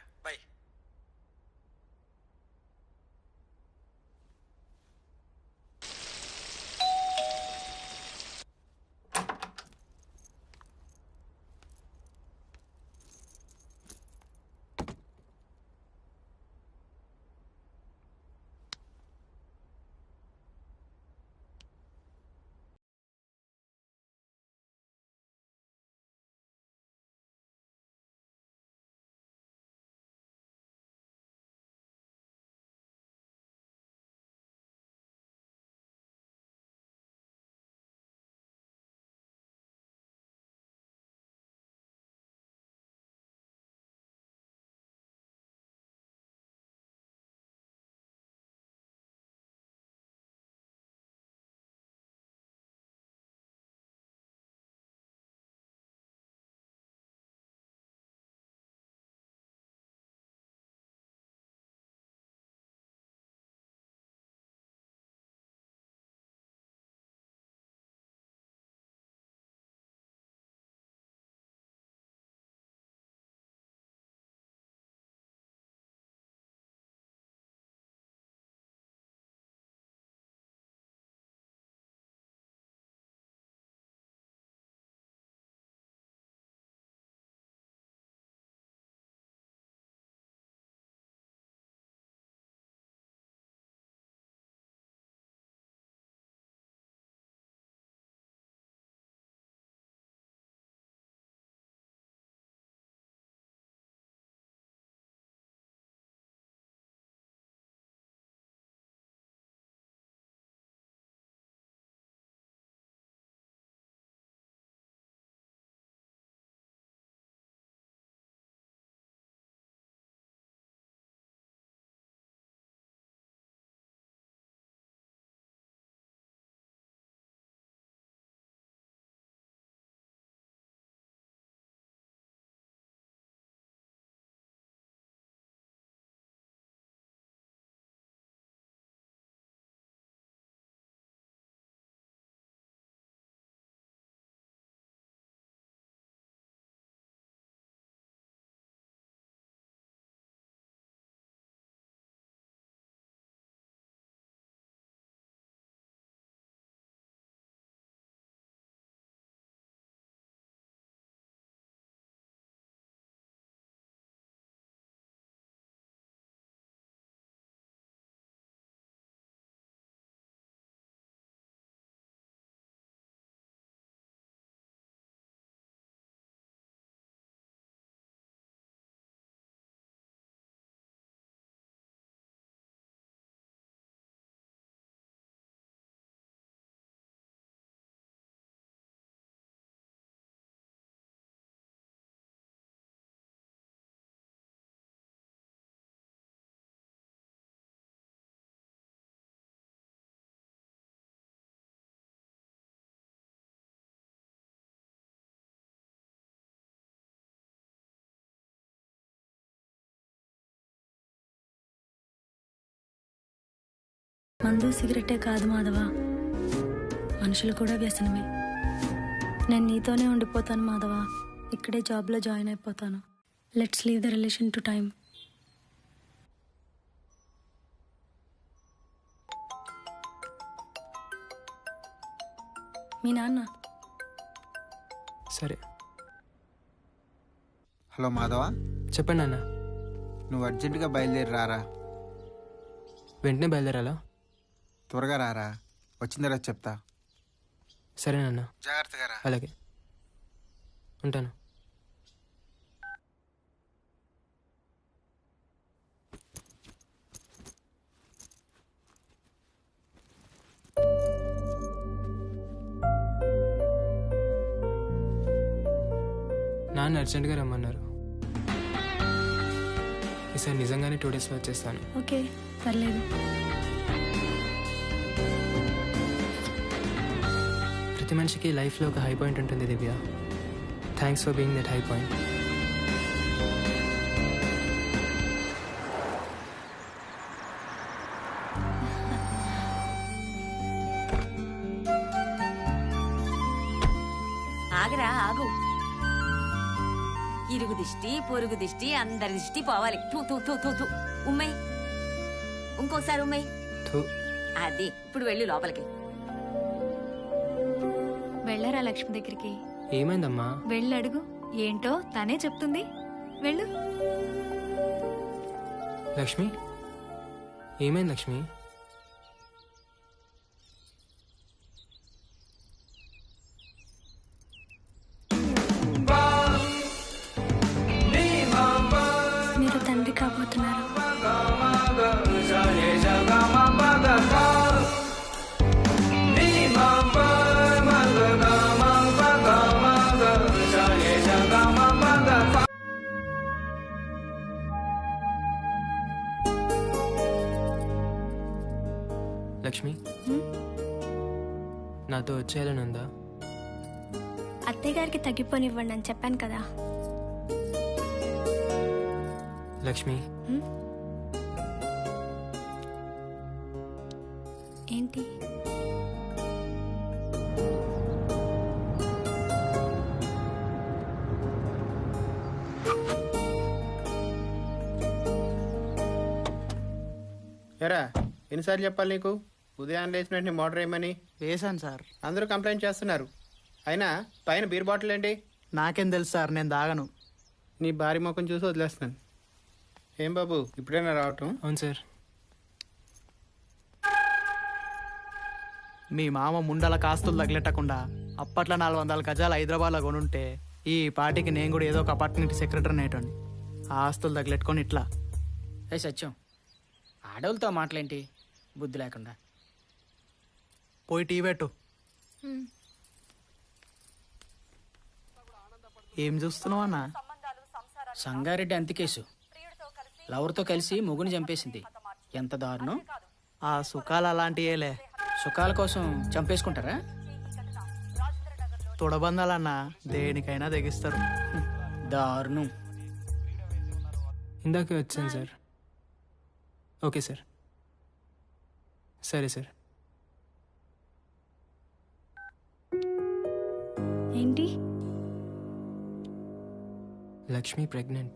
మందు సిగరెటే కాదు మాధవ, మనుషులు కూడా వ్యసనమే. నేను నీతోనే ఉండిపోతాను మాధవ, ఇక్కడే జాబ్లో జాయిన్ అయిపోతాను. Let's leave the relation to time. మీ నాన్న. సరే. హలో మాధవ, చెప్పండి అన్న. నువ్వు అర్జెంటుగా బయలుదేరి రారా. వెంటనే బయలుదేరాలా? త్వరగా రారా, వచ్చిన తర్వాత చెప్తా. సరేనన్నా, జాగ్రత్తగా రా. అలాగే, ఉంటాను. నాన్న అర్జెంట్గా రమ్మన్నారు. ఈసారి నిజంగానే 2 డేస్లో వచ్చేస్తాను. ఓకే, పర్లేదు. ప్రతి మనిషికి లైఫ్లో ఒక హై పాయింట్ ఉంటుంది Divya. Thanks for being that high point. ఆగరా, ఆగు. ఇరుగు దిష్టి, పొరుగు దిష్టి, అందరి దిష్టి పోవాలి. తూ తూ తూ తూ తూ. ఉమ్మయ్, ఇంకోసారి ఉమ్మయ్. అది. ఇప్పుడు వెళ్ళు లోపలికి. వెళ్ళరా లక్ష్మి దగ్గరికి. ఏమైందమ్మా? వెళ్ళడుగు, ఏంటో తనే చెప్తుంది. వెళ్ళు. లక్ష్మి, ఏమైంది లక్ష్మి? మీరు తండ్రి కాబోతున్నారు. లక్ష్మి, నాతో వచ్చేయాలని ఉందా? అత్తయ్య గారికి తగ్గిపోనివ్వండి అని చెప్పాను కదా. లక్ష్మి, ఏంటి? ఎరా, ఎన్నిసార్లు చెప్పాలి నీకు ఉదయం లేచిన వెంటనే మోటర్ వేయమని? వేసాను సార్. అందరూ కంప్లైంట్ చేస్తున్నారు. అయినా పైన బీర్ బాటిల్ ఏంటి? నాకేం తెలుసు సార్, నేను దాగను. నీ భారీ ముఖం చూసి వదిలేస్తున్నాను. ఏం బాబు, ఇప్పుడైనా రావటం? అవును సార్. మీ మామ ముండల కాస్తులు తగిలెట్టకుండా అప్పట్లో 400 గజాలు హైదరాబాద్లో కొనుంటే ఈ పార్టీకి నేను కూడా ఏదో ఒక అపార్ట్మెంట్ సెక్రటరీ నేటండి. ఆ ఆస్తులు తగిలెట్టుకొని ఇట్లా. ఏ సత్యం, ఆడవులతో మాటలేంటి బుద్ధి లేకుండా? పోయి టీ పెట్టు. ఏం చూస్తున్నావు అన్న? సంగారెడ్డి అంతికేసు లవర్తో కలిసి మొగుని చంపేసింది. ఎంత దారుణం! ఆ సుఖాలు అలాంటియేలే. సుఖాల కోసం చంపేసుకుంటారా? తొడబందాలన్నా దేనికైనా తెగిస్తారు. దారుణం. ఇందాకే వచ్చాను సార్. Okay sir. సరే సార్. ఏంటి? లక్ష్మి ప్రెగ్నెంట్.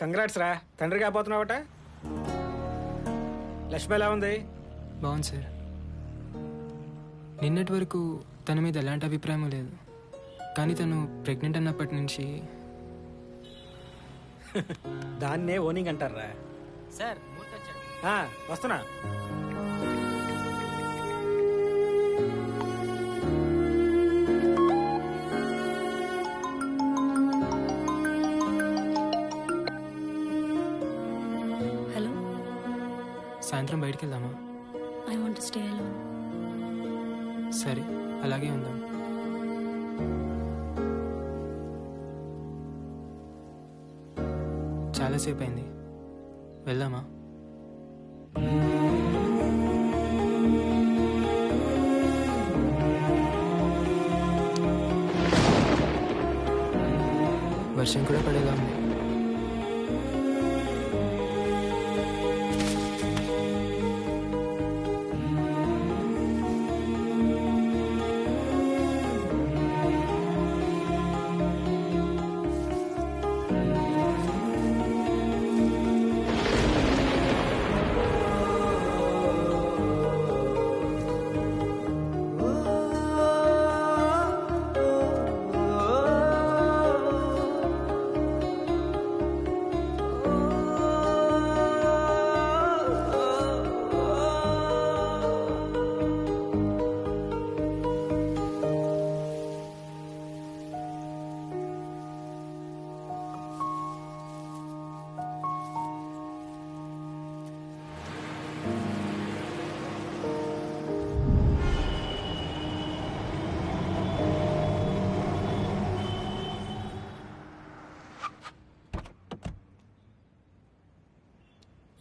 కంగ్రాట్స్ రా, తండ్రి కాబోతున్నావట. లక్ష్మి ఎలా ఉంది? బాగుంది సార్. నిన్నటి వరకు తన మీద ఎలాంటి అభిప్రాయం లేదు, కానీ తను ప్రెగ్నెంట్ అన్నప్పటి నుంచి దాన్నే ఓనింగ్ అంటారా? సార్ వస్తున్నా. సాయంత్రం బయటికి వెళ్దామా? I want to stay alone. సరే అలాగే ఉందాం. చాలాసేపు అయింది, వెళ్దామా? వర్షం కూడా పడేలా ఉంది.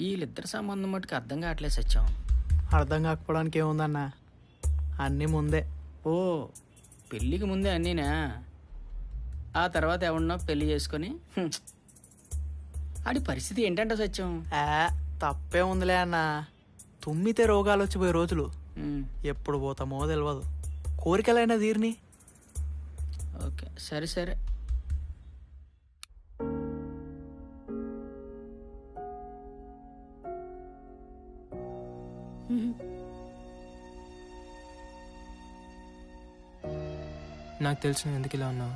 వీళ్ళిద్దరి సంబంధం మటుకు అర్థం కావట్లేదు సత్యం. అర్థం కాకపోవడానికి ఏముందన్న, అన్నీ ముందే. ఓ పెళ్ళికి ముందే అన్నీనా? ఆ తర్వాత ఎవడన్నా పెళ్లి చేసుకొని ఆడి పరిస్థితి ఏంటంటే సత్యం? తప్పే ఉందిలే అన్న, తుమ్మితే రోగాలు వచ్చిపోయే రోజులు ఎప్పుడు పోతామో తెలియదు. కోరికలైనా తీరిని. ఓకే సరే సరే. నాకు తెలిసిన ఎందుకు ఇలా ఉన్నావు?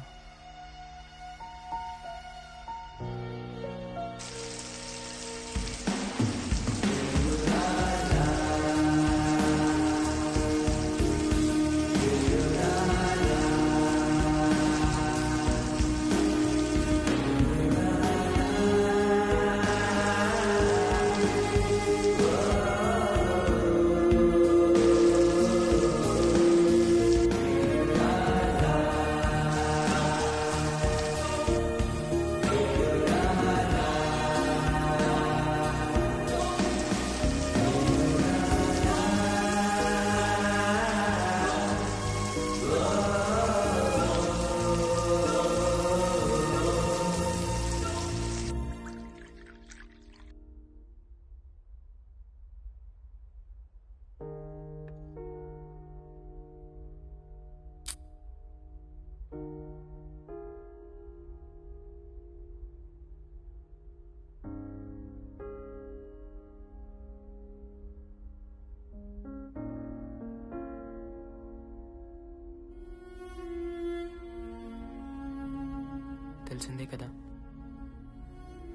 తెలిసిందే కదా,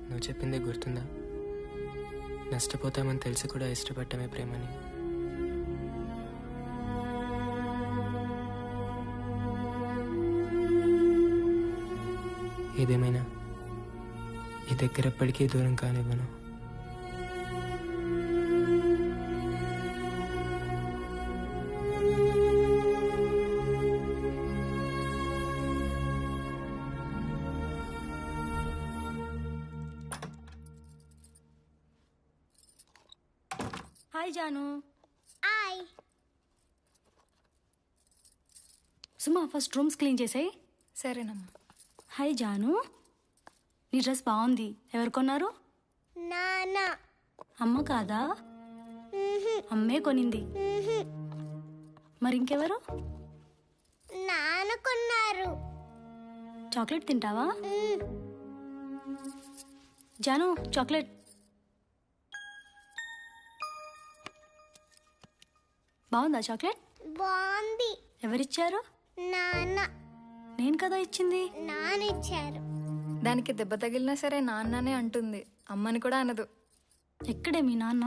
నువ్వు చెప్పిందే గుర్తుందా? నష్టపోతామని తెలిసి కూడా ఇష్టపడటమే ప్రేమని. ఏదేమైనా ఈ దగ్గర ఎప్పటికీ దూరం కానివ్వను. హాయ్ జాను. హాయ్ సుమా, ఫస్ట్ రూమ్స్ క్లీన్ చేసాయి. సరేనమ్మా. హాయ్ జాను, నీ డ్రెస్ బాగుంది. ఎవరు కొన్నారు? నాన్న. అమ్మ కాదా? అమ్మే కొనింది. మరి ఇంకెవరు? నాన్న కొన్నారు. చాక్లెట్ తింటావా? జాను, చాక్లెట్. బాగుందా చాక్లెట్? బాగుంది. ఎవరిచ్చారు? నాన్న. నేను కదా ఇచ్చింది. నాన్న ఇచ్చారు. దానికి దెబ్బ తగిలినా సరే నాన్ననే అంటుంది, అమ్మని కూడా అనదు. ఎక్కడే మీ నాన్న?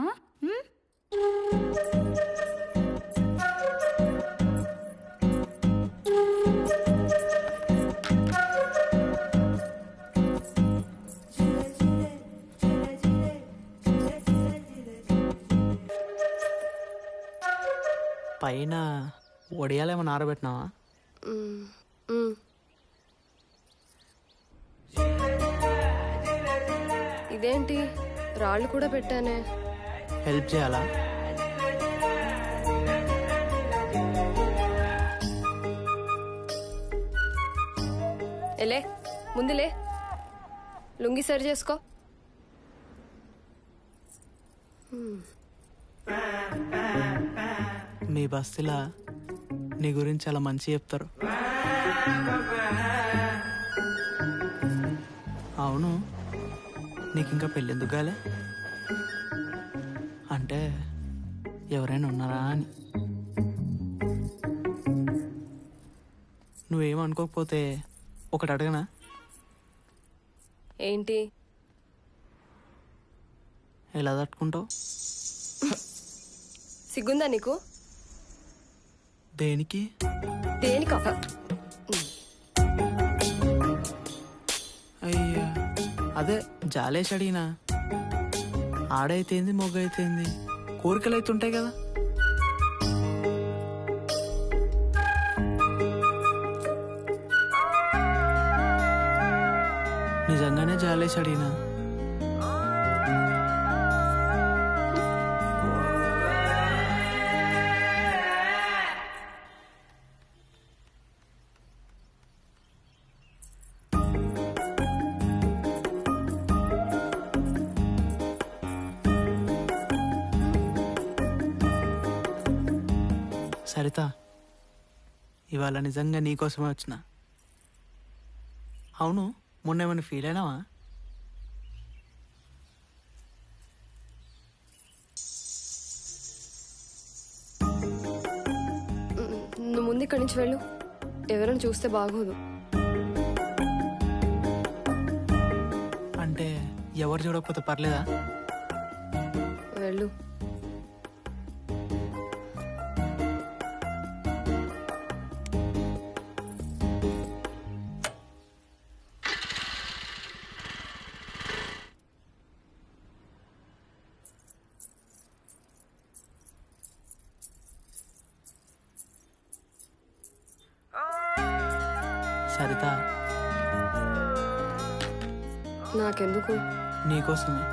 పైన వడియాలేమన్నా ఆరబెట్టినావా? ఇదేంటి రాళ్ళు కూడా పెట్టానే. హెల్ప్ చేయాలా? ఎలే ముందులే, లుంగి సరి చేసుకో. మీ బస్తీలా నీ గురించి చాలా మంచి చెప్తారు. అవును, నీకు ఇంకా పెళ్ళెందుకు కాలే? అంటే ఎవరైనా ఉన్నారా అని. నువ్వేమనుకోకపోతే ఒకటి అడగనా? ఏంటి? ఎలా తట్టుకుంటావు? సిగ్గుందా నీకు? దేనికి? దేనికా? అయ్యా, అదే జాలేసి అడిగినా. ఆడైతేంది మొగ్గ అయితేంది, కోరికలు అయితే ఉంటాయి కదా. నిజంగానే జాలేసి అడిగినా. సరిత, ఇవాళ నిజంగా నీకోసమే వచ్చిన. అవును, మొన్న ఏమైనా ఫీల్ అయినావా? నువ్వు ముందు ఇక్కడి నుంచి వెళ్ళు, ఎవరైనా చూస్తే బాగోదు. అంటే ఎవరు చూడకపోతే పర్లేదా? వెళ్ళు. సరిత, నాకెందుకు? నీకోసమే.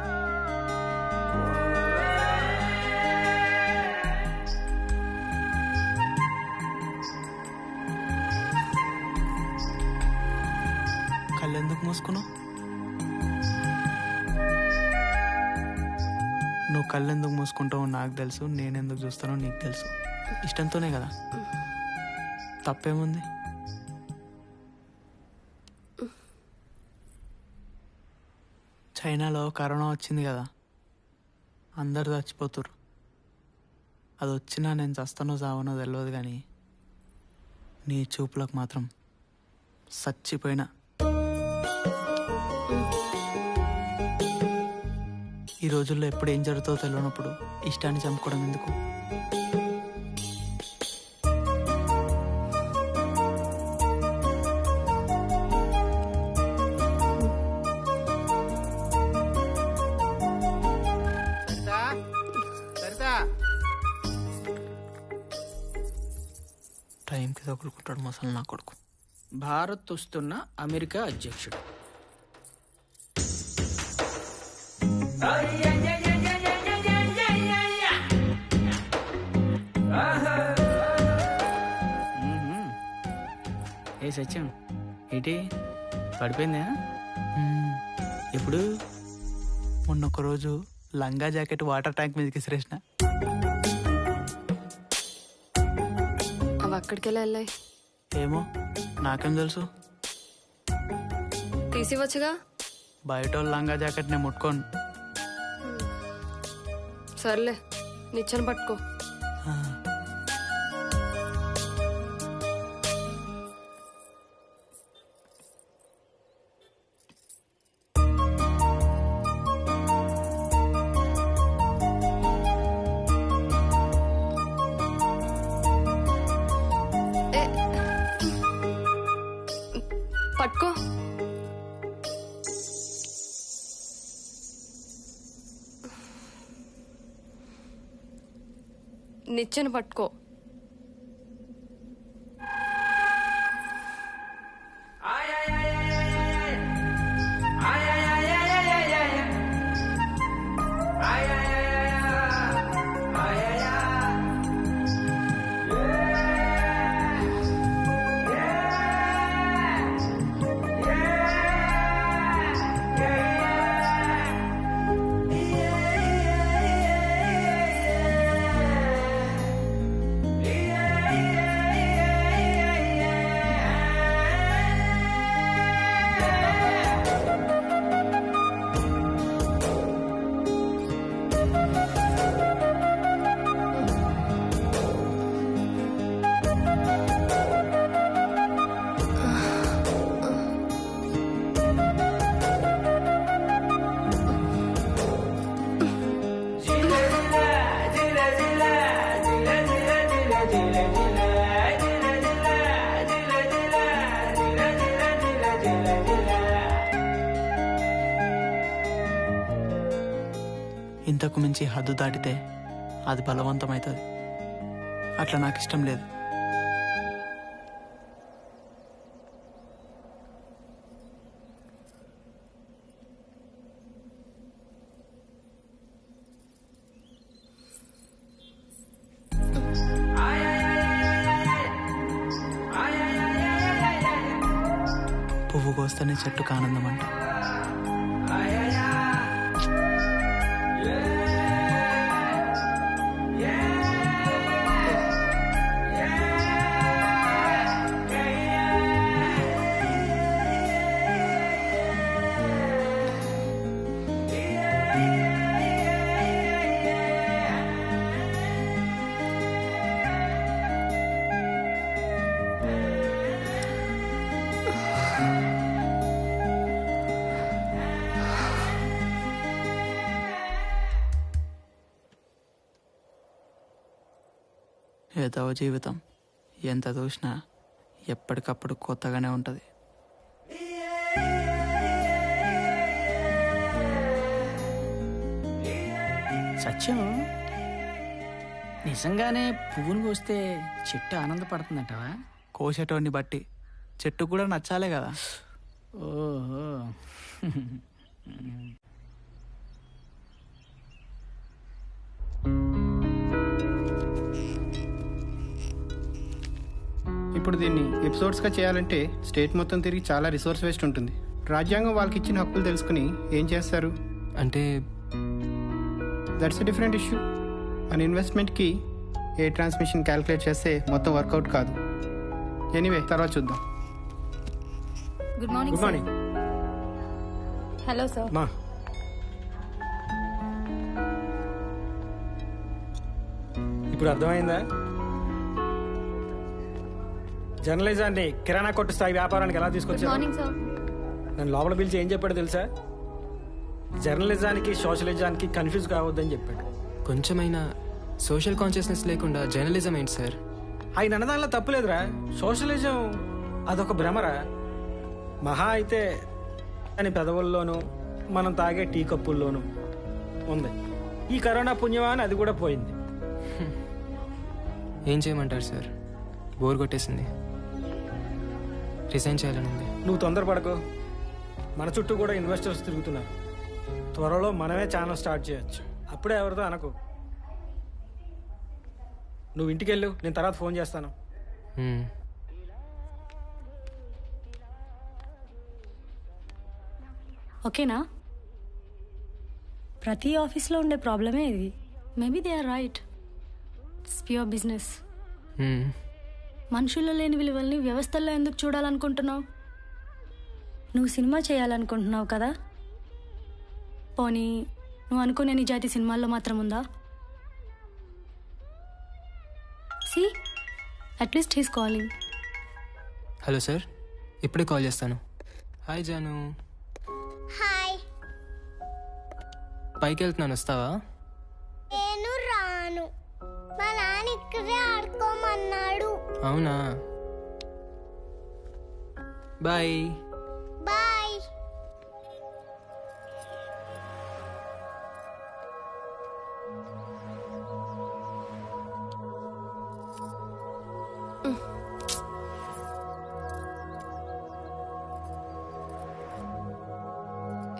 కళ్ళెందుకు మూసుకున్నావు? నువ్వు కళ్ళెందుకు మూసుకుంటావో నాకు తెలుసు, నేనెందుకు చూస్తానో నీకు తెలుసు. ఇష్టంతోనే కదా. తప్పేముంది? చైనాలో కరోనా వచ్చింది కదా, అందరు చచ్చిపోతురు. అది వచ్చినా నేను చస్తానో చావనో తెలియదు, కానీ నీ చూపులకు మాత్రం చచ్చిపోయినా. ఈ రోజుల్లో ఎప్పుడు ఏం జరుగుతుందో తెలియనప్పుడు ఇష్టాన్ని చంపుకోవడం ఎందుకు? టైంకి తగులుకుంటాడు మసలు నా కొడుకు. భారత్ వస్తున్న అమెరికా అధ్యక్షుడు. ఏ సత్యం, ఏంటి పడిపోయిందా? ఎప్పుడు? మొన్న ఒకరోజు లంగా జాకెట్ వాటర్ ట్యాంక్ మీదకి విసిరేసిన. అవి అక్కడికి వెళ్ళాయి. ఏమో, నాకేం తెలుసు? తీసివచ్చుగా. బయట వాళ్ళు లంగా జాకెట్ నేను ముట్టుకోను. సర్లే, నిచ్చెన పట్టుకో. పట్టుకో. నిచ్చెన పట్టుకో. ఇంతకు మించి హద్దు దాటితే అది బలవంతమవుతుంది. అట్లా నాకు ఇష్టం లేదు. పువ్వు కోస్తేనే చెట్టుకు ఆనందం అంట. ఏదవ జీవితం ఎంత చూసినా ఎప్పటికప్పుడు కొత్తగానే ఉంటుంది. సత్యం, నిజంగానే పువ్వును కోస్తే చెట్టు ఆనందపడుతుందంటవా? కోసేటోని బట్టి చెట్టు కూడా నచ్చాలే కదా. ఓహో. ఇప్పుడు దీన్ని ఎపిసోడ్స్గా చేయాలంటే స్టేట్ మొత్తం తిరిగి చాలా రిసోర్స్ వేస్ట్ ఉంటుంది. రాజ్యాంగం వాళ్ళకి ఇచ్చిన హక్కులు తెలుసుకుని ఏం చేస్తారు అంటే దట్స్ ఎ డిఫరెంట్ ఇష్యూ. మన ఇన్వెస్ట్మెంట్కి ఏ ట్రాన్స్మిషన్ క్యాలిక్యులేట్ చేస్తే మొత్తం వర్కౌట్ కాదు. ఎనీవే తర్వాత చూద్దాం. Good morning. Good morning. Hello sir. మా ఇప్పుడు అర్థమైందా? జర్నలిజాన్ని కిరాణా కొట్టు స్థాయి వ్యాపారానికి ఎలా గుడ్ తీసుకొచ్చారు? Morning sir. నన్ను లోపల పిలిచి ఏం చెప్పాడు తెలుసా? జర్నలిజానికి సోషలిజానికి కన్ఫ్యూజ్ కావద్దని చెప్పాడు. కొంచెమైనా సోషల్ కాన్షియస్నెస్ లేకుండా జర్నలిజం ఏంటి సార్? ఆయన అన్నదానిలో తప్పులేదురా. సోషలిజం అదొక భ్రమరా. మహా అయితే అని పెదవుల్లోనూ మనం తాగే టీ కప్పుల్లోనూ ఉంది. ఈ కరోనా పుణ్యమా అని అది కూడా పోయింది. ఏం చేయమంటారు సార్? బోర్ కొట్టేసింది. రిజైన్ చేయాలని ఉంది. నువ్వు తొందరపడకు. మన చుట్టూ కూడా ఇన్వెస్టర్స్ తిరుగుతున్నారు. త్వరలో మనమే ఛానల్ స్టార్ట్ చేయొచ్చు. అప్పుడే ఎవరితో అనకు. నువ్వు ఇంటికి వెళ్ళు, నేను తర్వాత ఫోన్ చేస్తాను. ఓకేనా? ప్రతి ఆఫీస్లో ఉండే ప్రాబ్లమే ఇది. Maybe they are right. It's pure business. మనుషుల్లో లేని విలువల్ని వ్యవస్థల్లో ఎందుకు చూడాలనుకుంటున్నావు? నువ్వు సినిమా చేయాలనుకుంటున్నావు కదా? పోనీ నువ్వు అనుకునే నిజాయితీ సినిమాల్లో మాత్రం ఉందా? C at least he's calling. Hello sir, ఇప్పుడే కాల్ చేస్తాను. హాయ్ జాను. హాయ్. పైకి వెళ్తున్నాను, వస్తావా? నేను రాను. మా నాన్న ఇక్కడే ఆడుకోమన్నాడు. అవునా? బాయ్. బాయ్.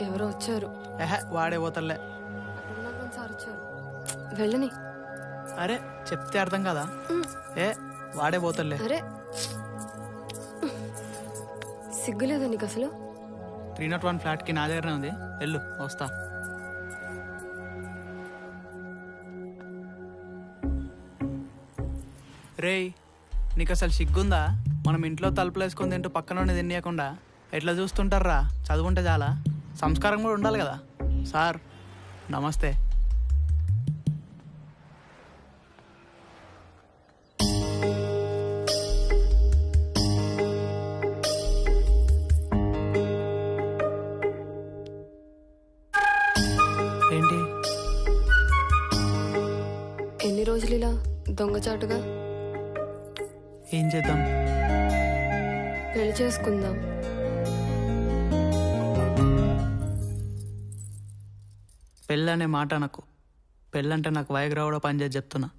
ఎవరో వచ్చారు. వాడే పోతలే. సార్ వచ్చారు. వెళ్ళని. అరే చెప్తే అర్థం కదా. వాడే పోతలే. అరే సిగ్గులేదా నీకు అసలు? 301 ఫ్లాట్కి నా దగ్గరనే ఉంది. వెళ్ళు, వస్తా. రేయ్, నీకు అసలు సిగ్గుందా? మనం ఇంట్లో తలుపులు వేసుకొని తింటూ పక్కన తినేయకుండా ఎట్లా చూస్తుంటారా? చదువుంటే చాలా, సంస్కారం కూడా ఉండాలి కదా. సార్ నమస్తే. ఏంటి ఎన్ని రోజులు ఇలా దొంగచాటుగా? ఏం చేద్దాం? పెళ్లి చేసుకుందాం. పెళ్ళి అనే మాట నాకు. పెళ్ళంటే నాకు వైగ్రా కూడా పనిచేసి చెప్తున్నా.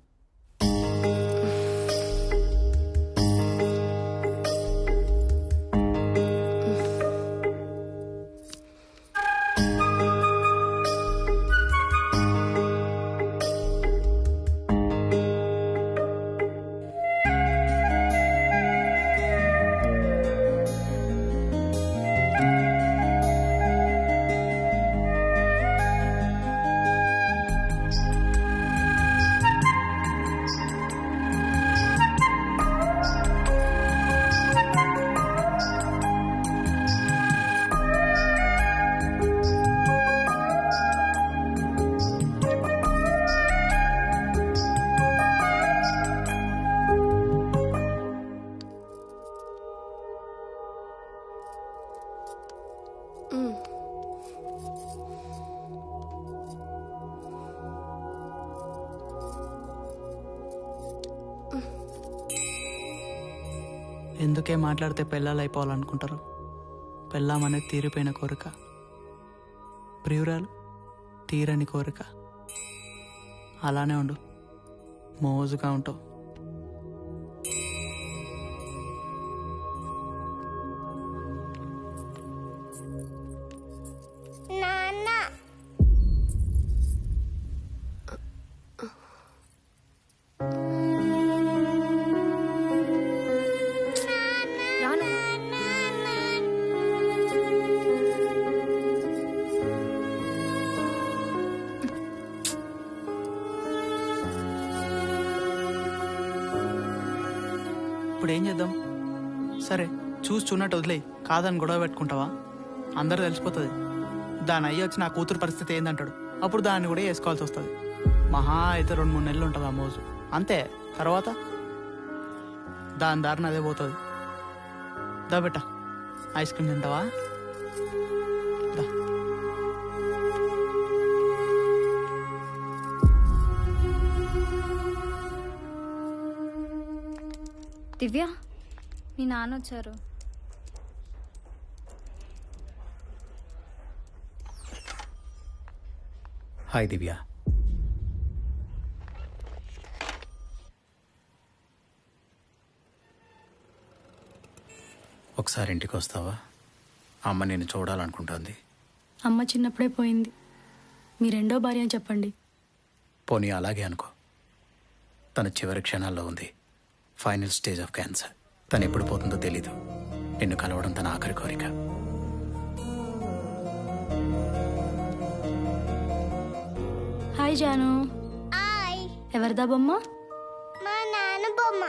ఎందుకే మాట్లాడితే పెళ్ళాలు అయిపోవాలనుకుంటారు? పెళ్ళామనేది తీరిపోయిన కోరిక, ప్రియురాలు తీరని కోరిక. అలానే ఉండు, మోజుగా ఉంటావు. ఇప్పుడు ఏం చేద్దాం? సరే చూన్నట్టు వదిలే, కాదని గొడవ పెట్టుకుంటావా? అందరూ తెలిసిపోతుంది. దాని అయ్యి వచ్చి నా కూతురు పరిస్థితి ఏందంటాడు. అప్పుడు దాన్ని కూడా వేసుకోవాల్సి వస్తుంది. మహా అయితే 2-3 నెలలు ఉంటుంది ఆ మోజు, అంతే. తర్వాత దాని దారిని అదే పోతుంది. దా బెట్ట, ఐస్ క్రీమ్ తింటావా? దా. దివ్య, మీ నాన్న వచ్చారు. హాయ్ దివ్య. ఒకసారి ఇంటికి వస్తావా? అమ్మ నేను చూడాలనుకుంటుంది. అమ్మ చిన్నప్పుడే పోయింది. మీ రెండో భార్య అని చెప్పండి. పోనీ అలాగే అనుకో. తన చివరి క్షణాల్లో ఉంది. Final stage of cancer. తను ఎప్పుడు పోతుందో తెలీదు. నిన్ను కలవడం తన ఆఖరి కోరిక. హాయ్ జాను. హాయ్. ఎవరిదా బొమ్మ? మా నాన్న బొమ్మ.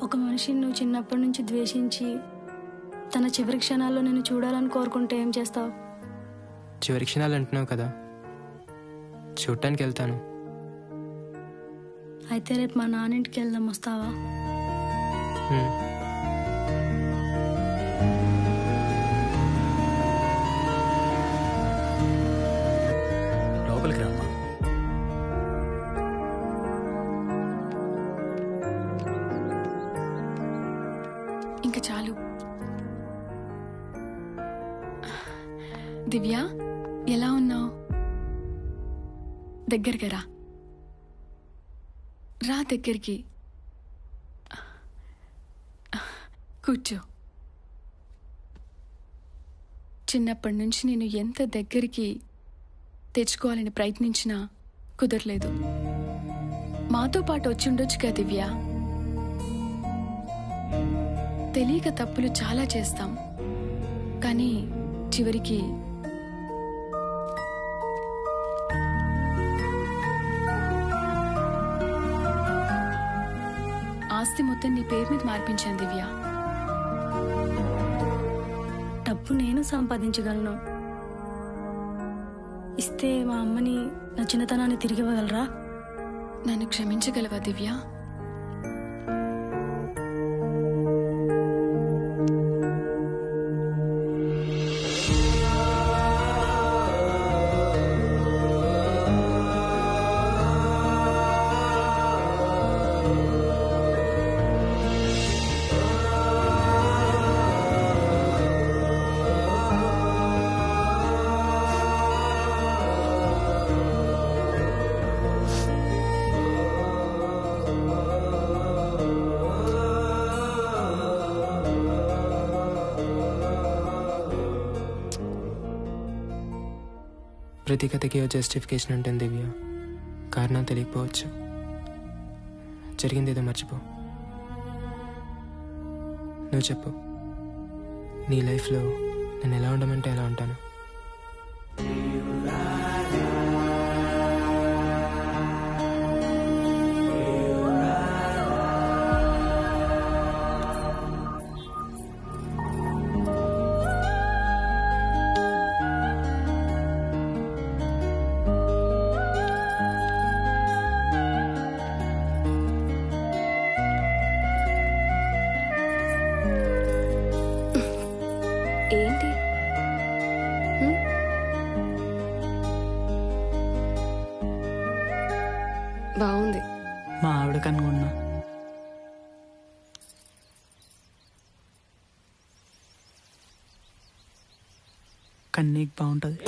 ఒక మనిషిని నువ్వు చిన్నప్పటి నుంచి ద్వేషించి తన చివరి క్షణాల్లో నేను చూడాలని కోరుకుంటే ఏం చేస్తావు? చివరి క్షణాలు అంటున్నావు కదా, చూడటానికి వెళ్తాను. అయితే రేపు మా నాన్నింటికి వెళ్దాం, వస్తావా? లోపలికి రామ్మా. ఇంకా చాలు. దివ్య, ఎలా ఉన్నావు? దగ్గరగా రా. రా దగ్గరికి. కూర్చో. చిన్నప్పటి నుంచి నేను ఎంత దగ్గరికి తెచ్చుకోవాలని ప్రయత్నించినా కుదరలేదు. మాతో పాటు వచ్చి ఉండొచ్చుగా దివ్య. తెలియక తప్పులు చాలా చేస్తాం, కానీ చివరికి ఆస్తి మొత్తం నీ పేరు మీద మార్పించాను దివ్య. డబ్బు నేను సంపాదించగలను. ఇస్తే మా అమ్మని నా చిన్నతనాన్ని తిరిగి ఇవ్వగలరా? నన్ను క్షమించగలవా దివ్య? ప్రతి కథకి ఓ జస్టిఫికేషన్ ఉంటుంది దివ్య. కారణం తెలియకపోవచ్చు. జరిగింది ఏదో మర్చిపో. నువ్వు చెప్పు, నీ లైఫ్లో నేను ఎలా ఉండమంటే ఎలా ఉంటాను. ఏంటి బాగుంది. మా ఆవిడ కనుగొన్నా. కన్నీకి బాగుంటుంది.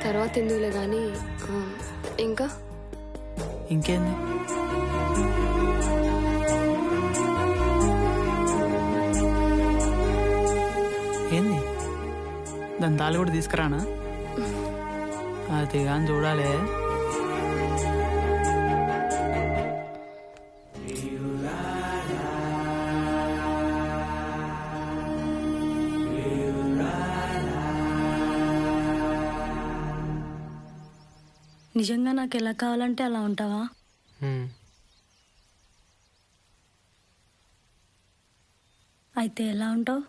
తర్వాత ఎందుకులే కానీ ఇంకా ఇంకేంది? ఏంది? దాని తాళి కూడా తీసుకురానా? అది కానీ చూడాలి. నిజంగా నాకు ఎలా కావాలంటే అలా ఉంటావా? అయితే ఎలా ఉంటావు?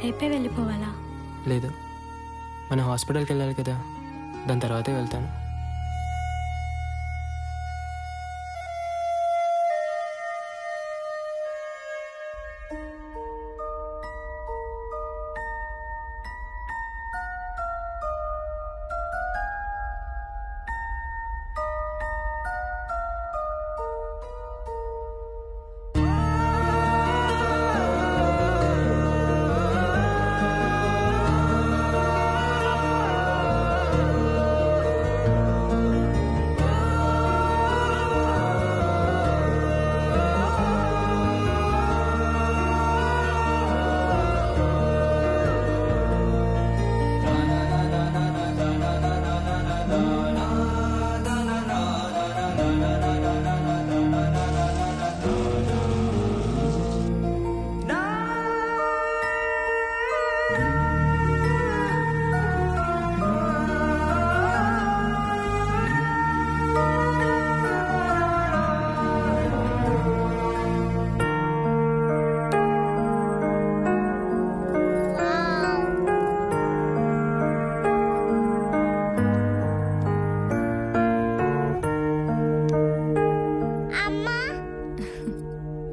రేపే వెళ్ళిపోవాలా? లేదు, మనం హాస్పిటల్కి వెళ్ళాలి కదా, దాని తర్వాతే వెళ్తాను.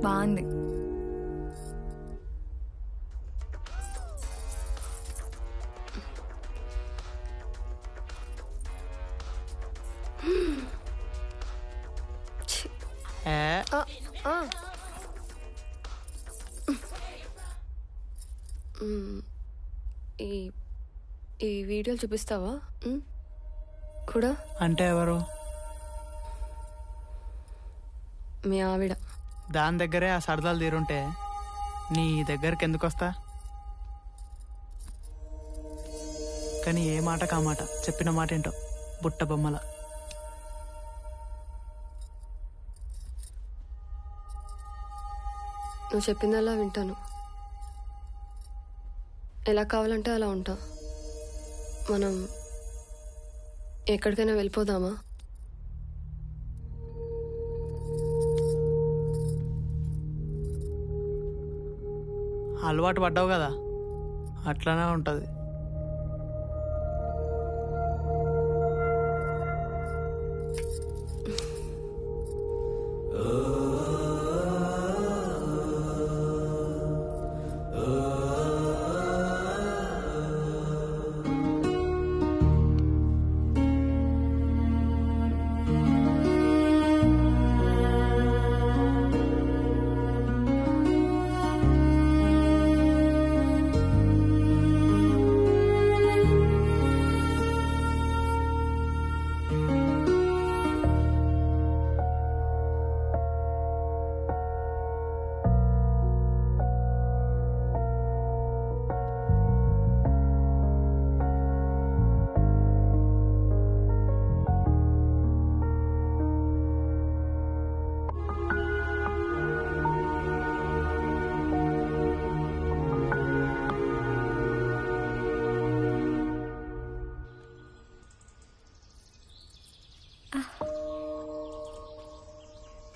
బాగుంది. ఈ వీడియోలు చూపిస్తావా కూడా? అంటే ఎవరు? మీ ఆవిడ. దాని దగ్గరే ఆ సరదాలు తీరుంటే నీ దగ్గరికి ఎందుకు వస్తా? కానీ ఏ మాట కామాట చెప్పిన మాట ఏంటో బుట్ట బొమ్మల. నువ్వు చెప్పిందల్లా వింటాను. ఎలా కావాలంటే అలా ఉంటా. మనం ఎక్కడికైనా వెళ్ళిపోదామా? అలవాటు పడ్డావు కదా, అట్లానే ఉంటుంది.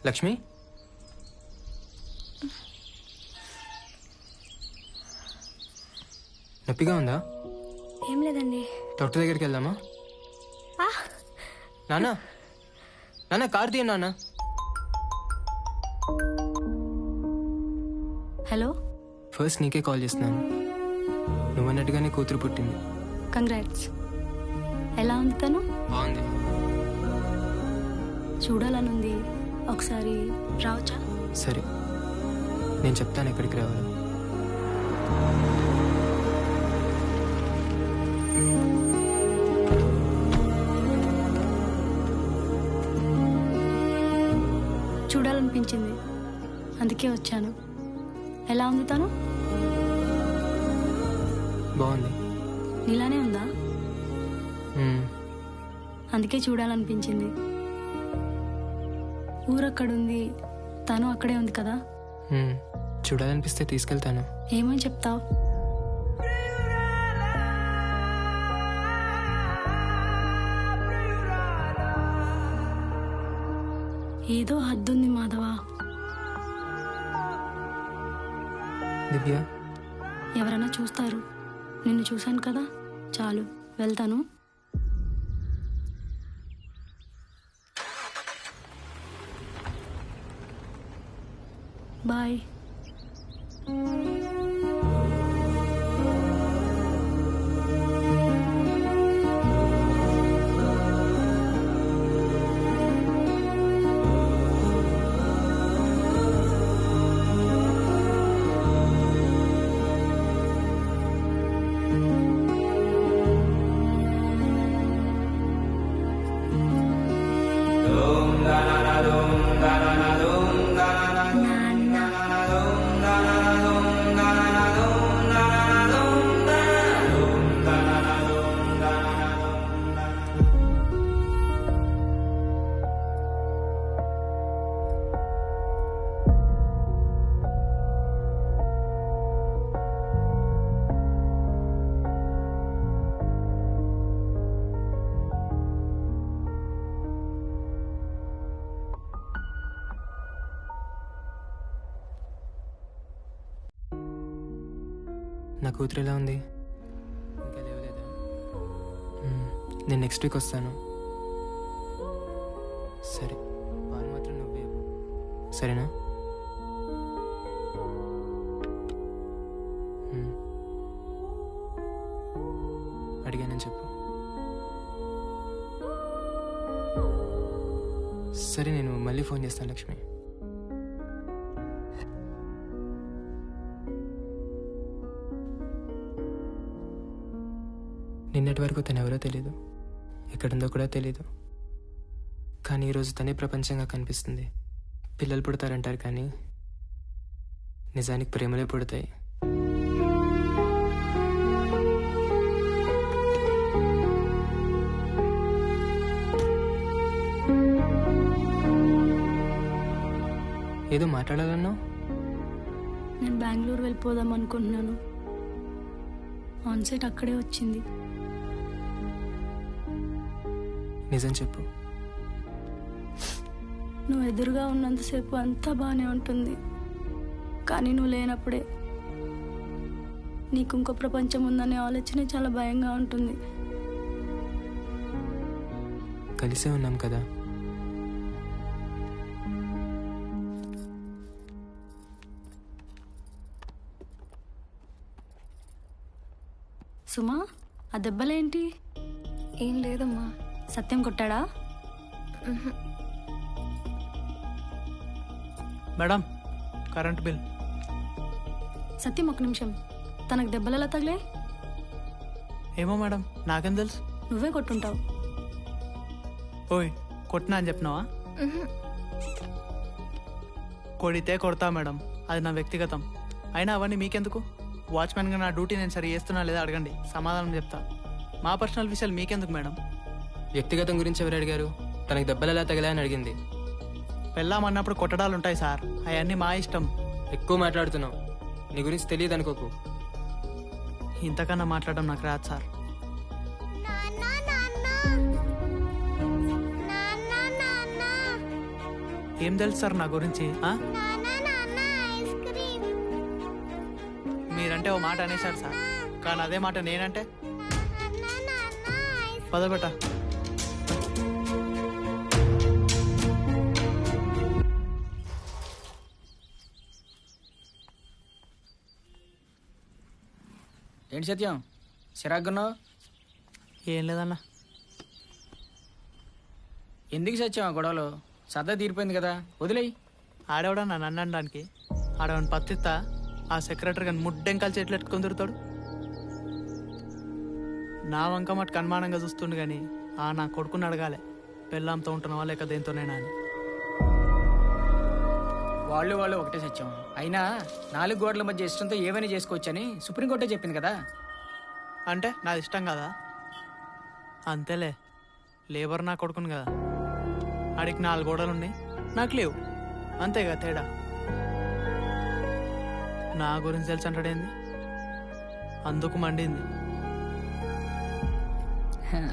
లక్ష్మి, నొప్పిగా ఉందా? ఏం లేదండి. డాక్టర్ దగ్గరికి వెళ్దామా? నాన్న నాన్న కార్ తీయ నాన్న. హలో, ఫస్ట్ నీకే కాల్ చేస్తున్నాను. నువ్వన్నట్టుగానే కూతురు పుట్టింది. కంగ్రాట్స్. ఎలా ఉంది తను? బాగుంది. చూడాలనుంది, ఒకసారి రావచ్చా? సరే, నేను చెప్తాను ఎక్కడికి రావాలి. చూడాలనిపించింది, అందుకే వచ్చాను. ఎలా ఉంది తను? బాగుంది. నీలానే ఉందా? అందుకే చూడాలనిపించింది. ఊరక్కడుంది, తను అక్కడే ఉంది కదా. చూడాలనిపిస్తే తీసుకెళ్తాను. ఏమని చెప్తావు? ఏదో హద్దుంది మాధవ. దివ్య, ఎవరైనా చూస్తారు. నిన్ను చూశాను కదా, చాలు. వెళ్తాను. బాయ్. నా కూతురు ఎలా ఉంది? ఇంకా లేవలేదా? నేను నెక్స్ట్ వీక్ వస్తాను. సరే, పాలు మాత్రం నువ్వే, సరేనా? అడిగానని చెప్పు. సరే, నేను మళ్ళీ ఫోన్ చేస్తాను లక్ష్మి. నిన్నటి వరకు తను ఎవరో తెలీదు, ఎక్కడుందో కూడా తెలీదు. కానీ ఈరోజు తనే ప్రపంచంగా కనిపిస్తుంది. పిల్లలు పుడతారంటారు కానీ నిజానికి ప్రేమలే పుడతాయి. ఏదో మాట్లాడాలన్నావు? నేను బెంగళూరు వెళ్ళిపోదాం అనుకుంటున్నాను. ఆన్సెట్ అక్కడే వచ్చింది. నిజం చెప్పు. నువ్వు ఎదురుగా ఉన్నంతసేపు అంతా బాగానే ఉంటుంది, కానీ నువ్వు లేనప్పుడే నీకు ఇంకో ప్రపంచం ఉందనే ఆలోచన చాలా భయంగా ఉంటుంది. కలిసే ఉన్నాం కదా. సుమా, ఆ దెబ్బలేంటి? ఏం లేదమ్మా. సత్యం కొట్టాడా? Madam current bill. సత్యం, ఒక నిమిషం. తనకు దెబ్బలు ఎలా తగిలే? ఏమో మేడం, నాకేం తెలుసు. నువ్వే కొట్టుంటావు. ఓయ్, కొట్టినా అని చెప్పినావా? కొడితే కొడతా మేడం, అది నా వ్యక్తిగతం. అయినా అవన్నీ మీకెందుకు? వాచ్మెన్గా నా డ్యూటీ నేను సరి చేస్తున్నా లేదా అడగండి, సమాధానం చెప్తా. మా పర్సనల్ విషయాలు మీకెందుకు మేడం? వ్యక్తిగతం గురించి ఎవరు అడిగారు? తనకి దెబ్బలు ఎలా తగిలాయని అడిగింది. పెళ్ళామన్నప్పుడు కొట్టడాలు ఉంటాయి సార్, అవన్నీ మా ఇష్టం. ఎక్కువ మాట్లాడుతున్నావు, నీ గురించి తెలియదు అనుకోకు. ఇంతకన్నా మాట్లాడడం నాకు రాదు సార్. ఏం తెలుసు సార్ నా గురించి? మీరంటే ఓ మాట అనేసారు సార్, కానీ అదే మాట నేనంటే పదబెట్ట. ఏంటి సత్యం చిరాకున్నావు? ఏం లేదన్నా. ఎందుకు సత్యం ఆ గొడవలో? సరదా తీరిపోయింది కదా, వదిలేయి. ఆడేవడన్నా నన్ను అనడానికి? ఆడవని పత్తిస్తా ఆ సెక్రటరీ కానీ ముడ్డెంకాలు చెట్లు ఎట్టుకొని తిరుగుతాడు. నా వంక మటుకు అనుమానంగా చూస్తుండు కానీ నా కొడుకుని అడగాలి, పెళ్ళాంతో ఉంటున్నావా లేక దేంతోనేనా అని. వాళ్ళు ఒకటే సత్యం. అయినా 4 గోడల మధ్య ఇష్టంతో ఏమైనా చేసుకోవచ్చని సుప్రీంకోర్టే చెప్పింది కదా. అంటే నాది ఇష్టం కదా? అంతేలే, లేబర్ నా కొడుకుని కదా. ఆడికి 4 గోడలు ఉన్నాయి, నాకు లేవు, అంతేగా తేడా. నా గురించి తెలిసి అంటాడేంది, అందుకు మండింది.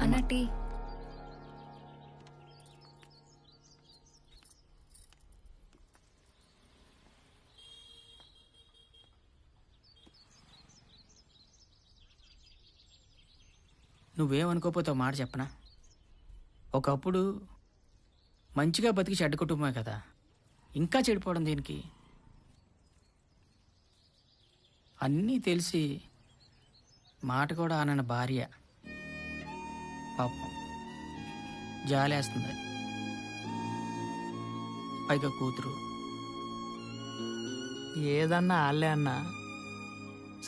అన్నటి నువ్వేమనుకోపోతే మాట చెప్పనా? ఒకప్పుడు మంచిగా బతికి చెడ్డ కుటుంబమే కదా, ఇంకా చెడిపోవడం దేనికి? అన్నీ తెలిసి మాట కూడా అనన్న భార్య పాపం జాలేస్తుంది. పైగా కూతురు. ఏదన్నా ఆళ్ళే అన్నా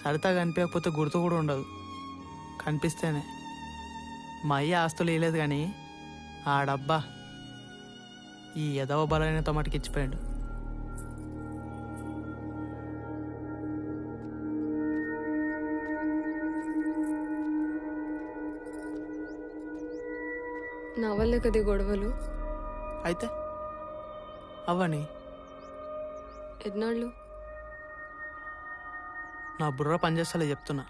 సరితా కనిపించకపోతే గుర్తు కూడా ఉండదు, కనిపిస్తేనే. మా అయ్య ఆస్తులు వేయలేదు కానీ ఆ డబ్బా ఈ ఎదవ బలైనతో మటుకు ఇచ్చిపోయాడు. నా వల్లే కదా గొడవలు. అయితే అవని ఎన్నాళ్ళు? నా బుర్ర పనిచేస్తలే చెప్తున్నా.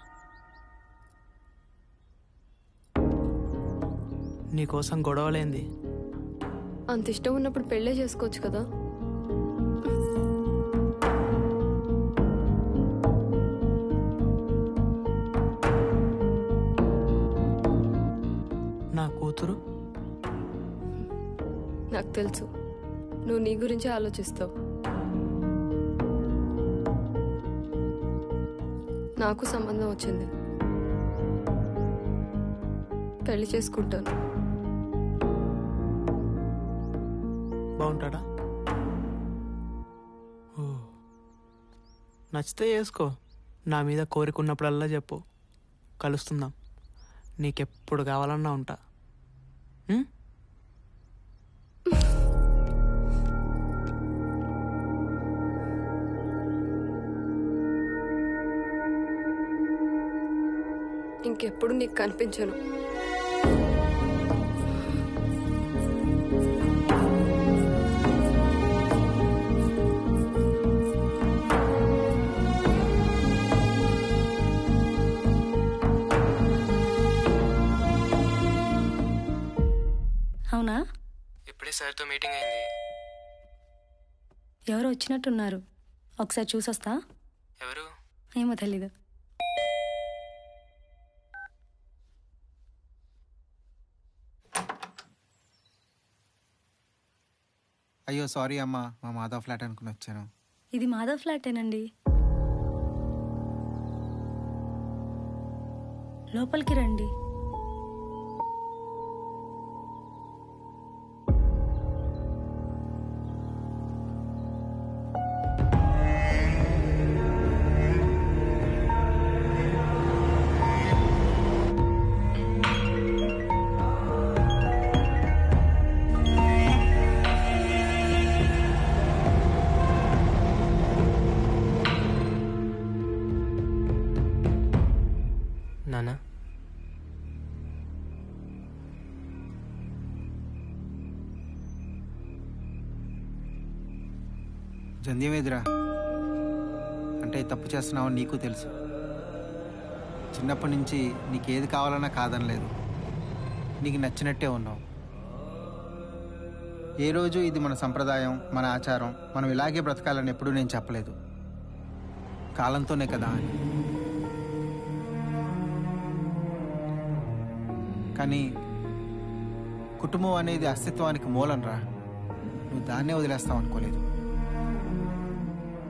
నీకోసం గొడవలేంది? అంత ఇష్టం ఉన్నప్పుడు పెళ్ళే చేసుకోవచ్చు కదా. నా కూతురు? నాకు తెలుసు, నువ్వు నీ గురించే ఆలోచిస్తావు. నాకు సంబంధం వచ్చింది, పెళ్లి చేసుకుంటాను. బాగుంటాడా? ఓ, నచ్చితే చేసుకో. నా మీద కోరికున్నప్పుడల్లా చెప్పు, కలుస్తుందాం. నీకెప్పుడు కావాలన్నా ఉంటా. ఇంకెప్పుడు నీకు కనిపించను. అవునా? ఇప్పుడే సార్తో మీటింగ్ అయింది. ఎవరో వచ్చినట్టున్నారు, ఒకసారి చూసొస్తా. ఎవరు? ఏమో తెలీదు. అయ్యో సారీ అమ్మా, మా మాధవ్ ఫ్లాట్ అనుకుని వచ్చాను. ఇది మాధవ్ ఫ్లాటేనండి. లోపలికి రండి. నానా, జంధ్యమేదిరా అంటే తప్పు చేస్తున్నావు నీకు తెలుసు. చిన్నప్పటి నుంచి నీకేది కావాలన్నా కాదనలేదు. నీకు నచ్చినట్టే ఉన్నావు. ఏ రోజు ఇది మన సంప్రదాయం, మన ఆచారం, మనం ఇలాగే బ్రతకాలని ఎప్పుడూ నేను చెప్పలేదు. కాలంతోనే కదా అని. కానీ కుటుంబం అనేది అస్తిత్వానికి మూలంరా. నువ్వు దాన్నే వదిలేస్తావు అనుకోలేదు.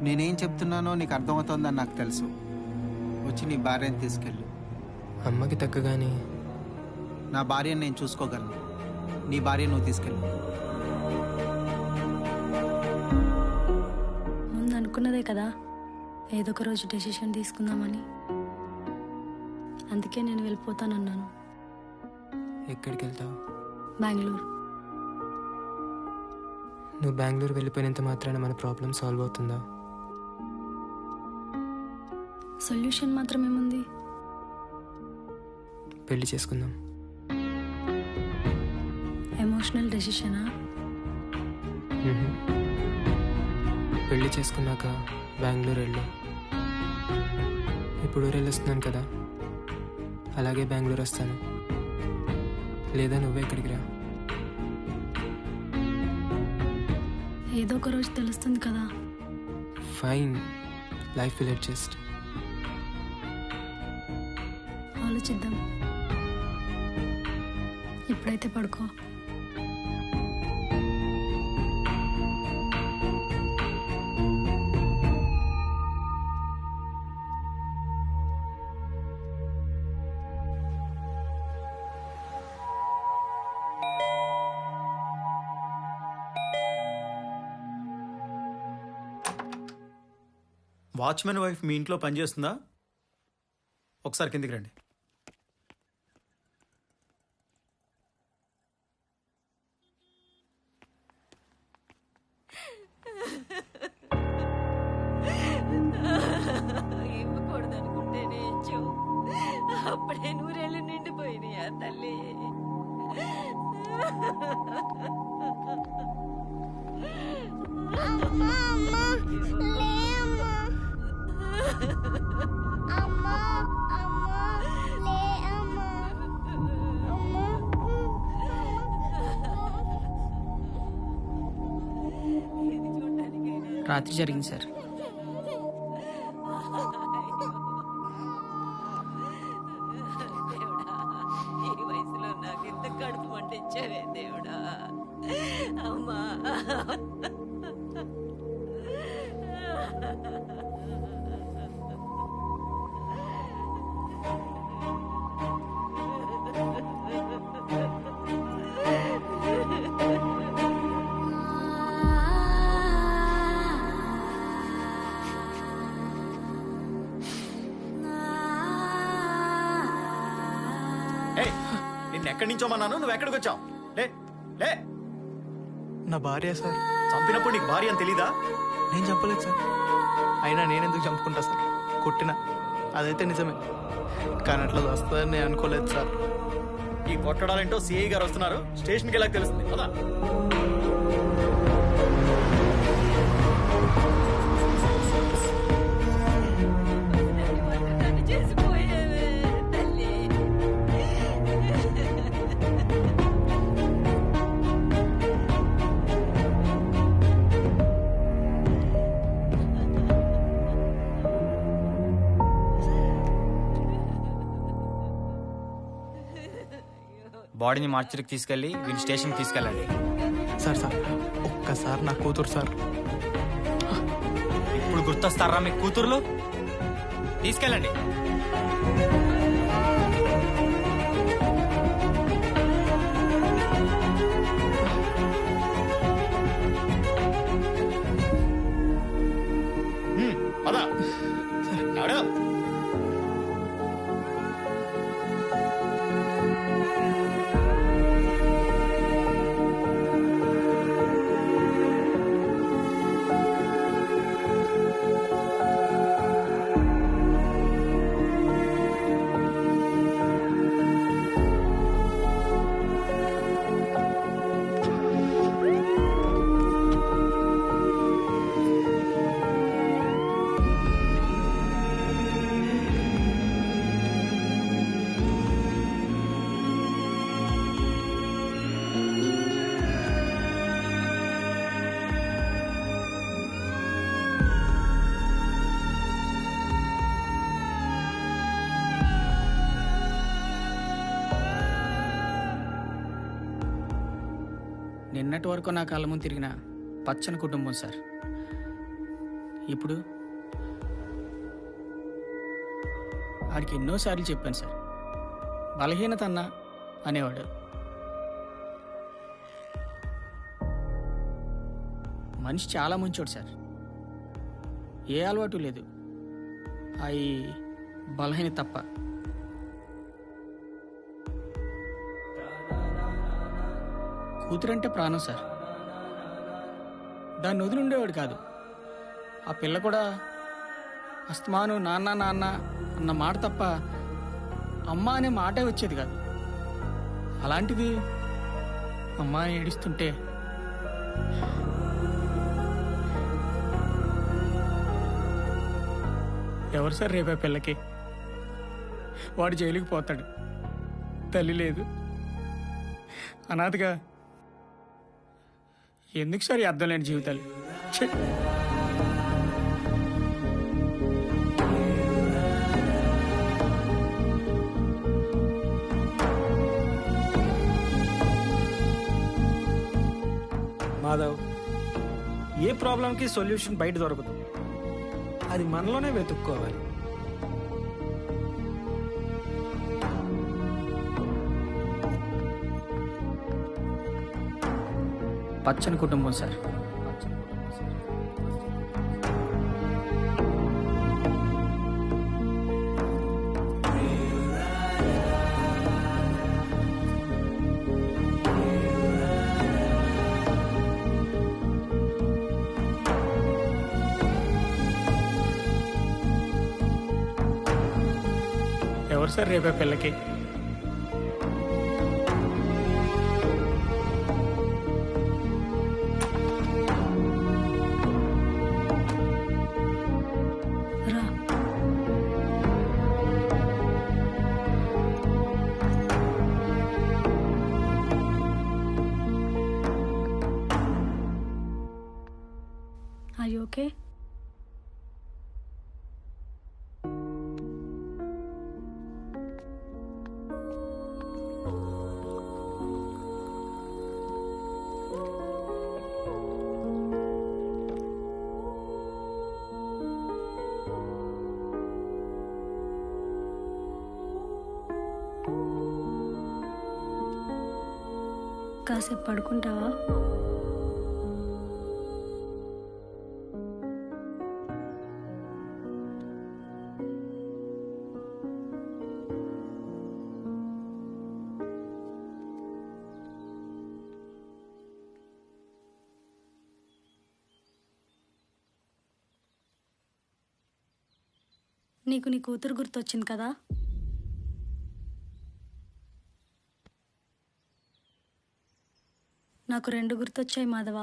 నేనేం చెప్తున్నానో నీకు అర్థమవుతోందని నాకు తెలుసు. వచ్చి నీ భార్యను తీసుకెళ్ళు. అమ్మకి తగ్గగానే నా భార్యను నేను చూసుకోగలను. నీ భార్య నువ్వు తీసుకెళ్ళు. ముందు అనుకున్నదే కదా ఏదో ఒక రోజు డెసిషన్ తీసుకుందామని. అందుకే నేను వెళ్ళిపోతానన్నాను. ఎక్కడికి వెళ్తావు? బెంగళూరు. నువ్వు బెంగళూరు వెళ్ళిపోయినంత మాత్రాన మన ప్రాబ్లం సాల్వ్ అవుతుందా? సొల్యూషన్ మాత్రం ఏముంది? పెళ్లి చేసుకుందాం. ఎమోషనల్ డెసిషనా? పెళ్లి చేసుకున్నాక బెంగళూరు వెళ్ళు. ఇప్పుడు ఊరు వెళ్ళొస్తున్నాను కదా, అలాగే బెంగళూరు వస్తాను. లేదా నువ్వే ఇక్కడికి రా. ఏదో ఒక రోజు తెలుస్తుంది కదా. Fine, life will adjust. ఆలోచిద్దాం. ఇప్పుడైతే పడుకో. వాచ్మెన్ వైఫ్ మీ ఇంట్లో పనిచేస్తుందా? ఒకసారి కిందికి రండి. ఇవ్వకూడదనుకుంటేనే ఇచ్చావు. అప్పుడే నూరేళ్ళు నిండిపోయినాయా తల్లి? రాత్రి జరిగింది సార్. ఈ వయసులో నాకు ఇంత కడుపు మంటించావే దేవుడా. అమ్మా నిన్ను ఎక్కడి నుంచో మన్నాను, నువ్వు ఎక్కడికి వచ్చావు? లే లే. నా భార్య సార్. చంపినప్పుడు నీకు భార్య అని తెలీదా? నేను చంపలేదు సార్. అయినా నేనెందుకు చంపుకుంటా సార్? కొట్టినా అదైతే నిజమే, కానీ అట్లా వస్తుందని నేను అనుకోలేదు సార్. ఈ కొట్టడాలేంటో సిఐ గారు వస్తున్నారు, స్టేషన్కి వెళ్ళాక తెలుస్తుంది కదా. చేసిపోయేవే తల్లి. బాడీని మార్చరికి తీసుకెళ్ళి వీళ్ళ స్టేషన్కి తీసుకెళ్ళండి. సార్ సార్ ఒక్కసారి నా కూతురు సార్. ఇప్పుడు గుర్తొస్తారా మీ కూతుర్లు? తీసుకెళ్ళండి. పదా నిన్నటి వరకు నా కళ్ళ ముందు తిరిగిన పచ్చని కుటుంబం సార్. ఇప్పుడు ఆడికి ఎన్నోసార్లు చెప్పాను సార్, బలహీనత అన్నా అనేవాడు. మనిషి చాలా మంచోడు సార్, ఏ అలవాటు లేదు, అవి బలహీనత తప్ప. కూతురంటే ప్రాణం సార్, దాన్ని వదిలి ఉండేవాడు కాదు. ఆ పిల్ల కూడా అస్తమాను నాన్న నాన్న అన్న మాట తప్ప అమ్మ అనే మాటే వచ్చేది కాదు. అలాంటిది అమ్మ ఏడుస్తుంటే ఎవరు సార్ రేపే పిల్లకి? వాడు జైలుకి పోతాడు, తల్లి లేదు, అనాథగా. ఎందుకు సార్ అర్థం లేని జీవితాలు? ఛీ! మాధవ్, ఏ ప్రాబ్లంకి సొల్యూషన్ బయట దొరకదు, అది మనలోనే వెతుక్కోవాలి. పచ్చని కుటుంబం సార్. ఎవరు సార్ రేపే పిల్లకి? Are you okay? కాసేపు పడుకుంటావా? నీకు నీ కూతురు గుర్తొచ్చింది కదా? నాకు 2 గుర్తొచ్చాయి మాధవ.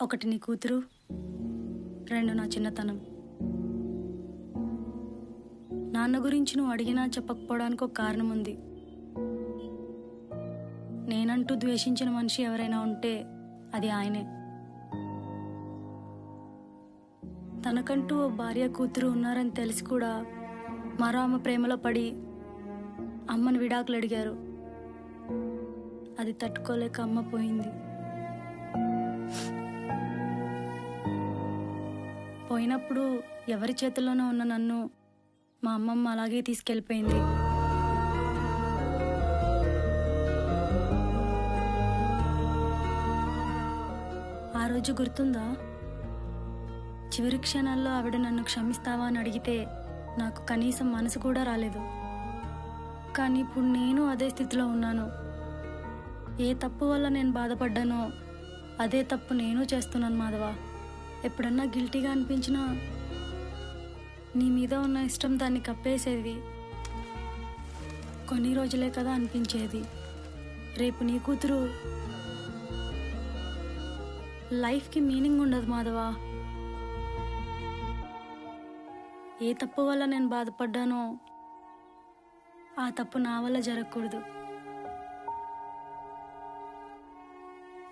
ఒకటి నీ కూతురు, 2 నా చిన్నతనం. నాన్న గురించి నువ్వు అడిగినా చెప్పకపోవడానికి ఒక కారణం ఉంది. నేనంటూ ద్వేషించిన మనిషి ఎవరైనా ఉంటే అది ఆయనే. తనకంటూ ఓ భార్య కూతురు ఉన్నారని తెలిసి కూడా మరో ఆమె ప్రేమలో పడి అమ్మని విడాకులు అడిగారు. అది తట్టుకోలేక అమ్మ పోయింది. పోయినప్పుడు ఎవరి చేతుల్లోనో ఉన్న నన్ను మా అమ్మమ్మ అలాగే తీసుకెళ్ళిపోయింది. ఆ రోజు గుర్తుందా? చివరి క్షణాల్లో ఆవిడ నన్ను క్షమిస్తావా అని అడిగితే నాకు కనీసం మనసు కూడా రాలేదు. కానీ ఇప్పుడు నేను అదే స్థితిలో ఉన్నాను. ఏ తప్పు వల్ల నేను బాధపడ్డానో అదే తప్పు నేను చేస్తున్నాను మాధవ. ఎప్పుడన్నా గిల్టీగా అనిపించినా నీ మీద ఉన్న ఇష్టం దాన్ని కప్పేసేది. కొన్ని రోజులే కదా అనిపించేది. రేపు నీ కూతురు లైఫ్కి మీనింగ్ ఉండదు మాధవ. ఏ తప్పు వల్ల నేను బాధపడ్డానో ఆ తప్పు నా వల్ల జరగకూడదు.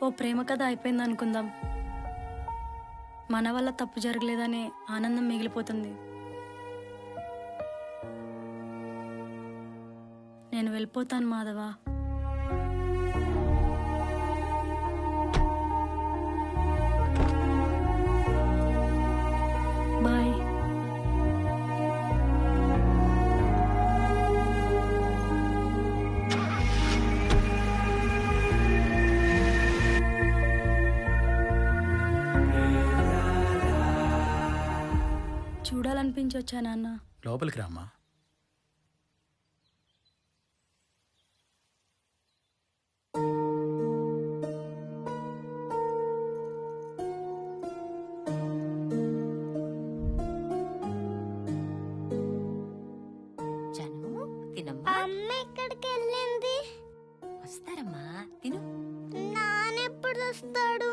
ఓ ప్రేమ కథ అయిపోయింది అనుకుందాం. మన వల్ల తప్పు జరగలేదనే ఆనందం మిగిలిపోతుంది. నేను వెళ్ళిపోతాను మాధవ. బాయ్. చూడాలనిపించి వచ్చా నాన్న. లోపలికి రామ్మా. జను తినమ్మా. అమ్మ ఎక్కడికి వెళ్ళింది? వస్తారమ్మా, తిను. నాన్నెప్పుడు వస్తాడు?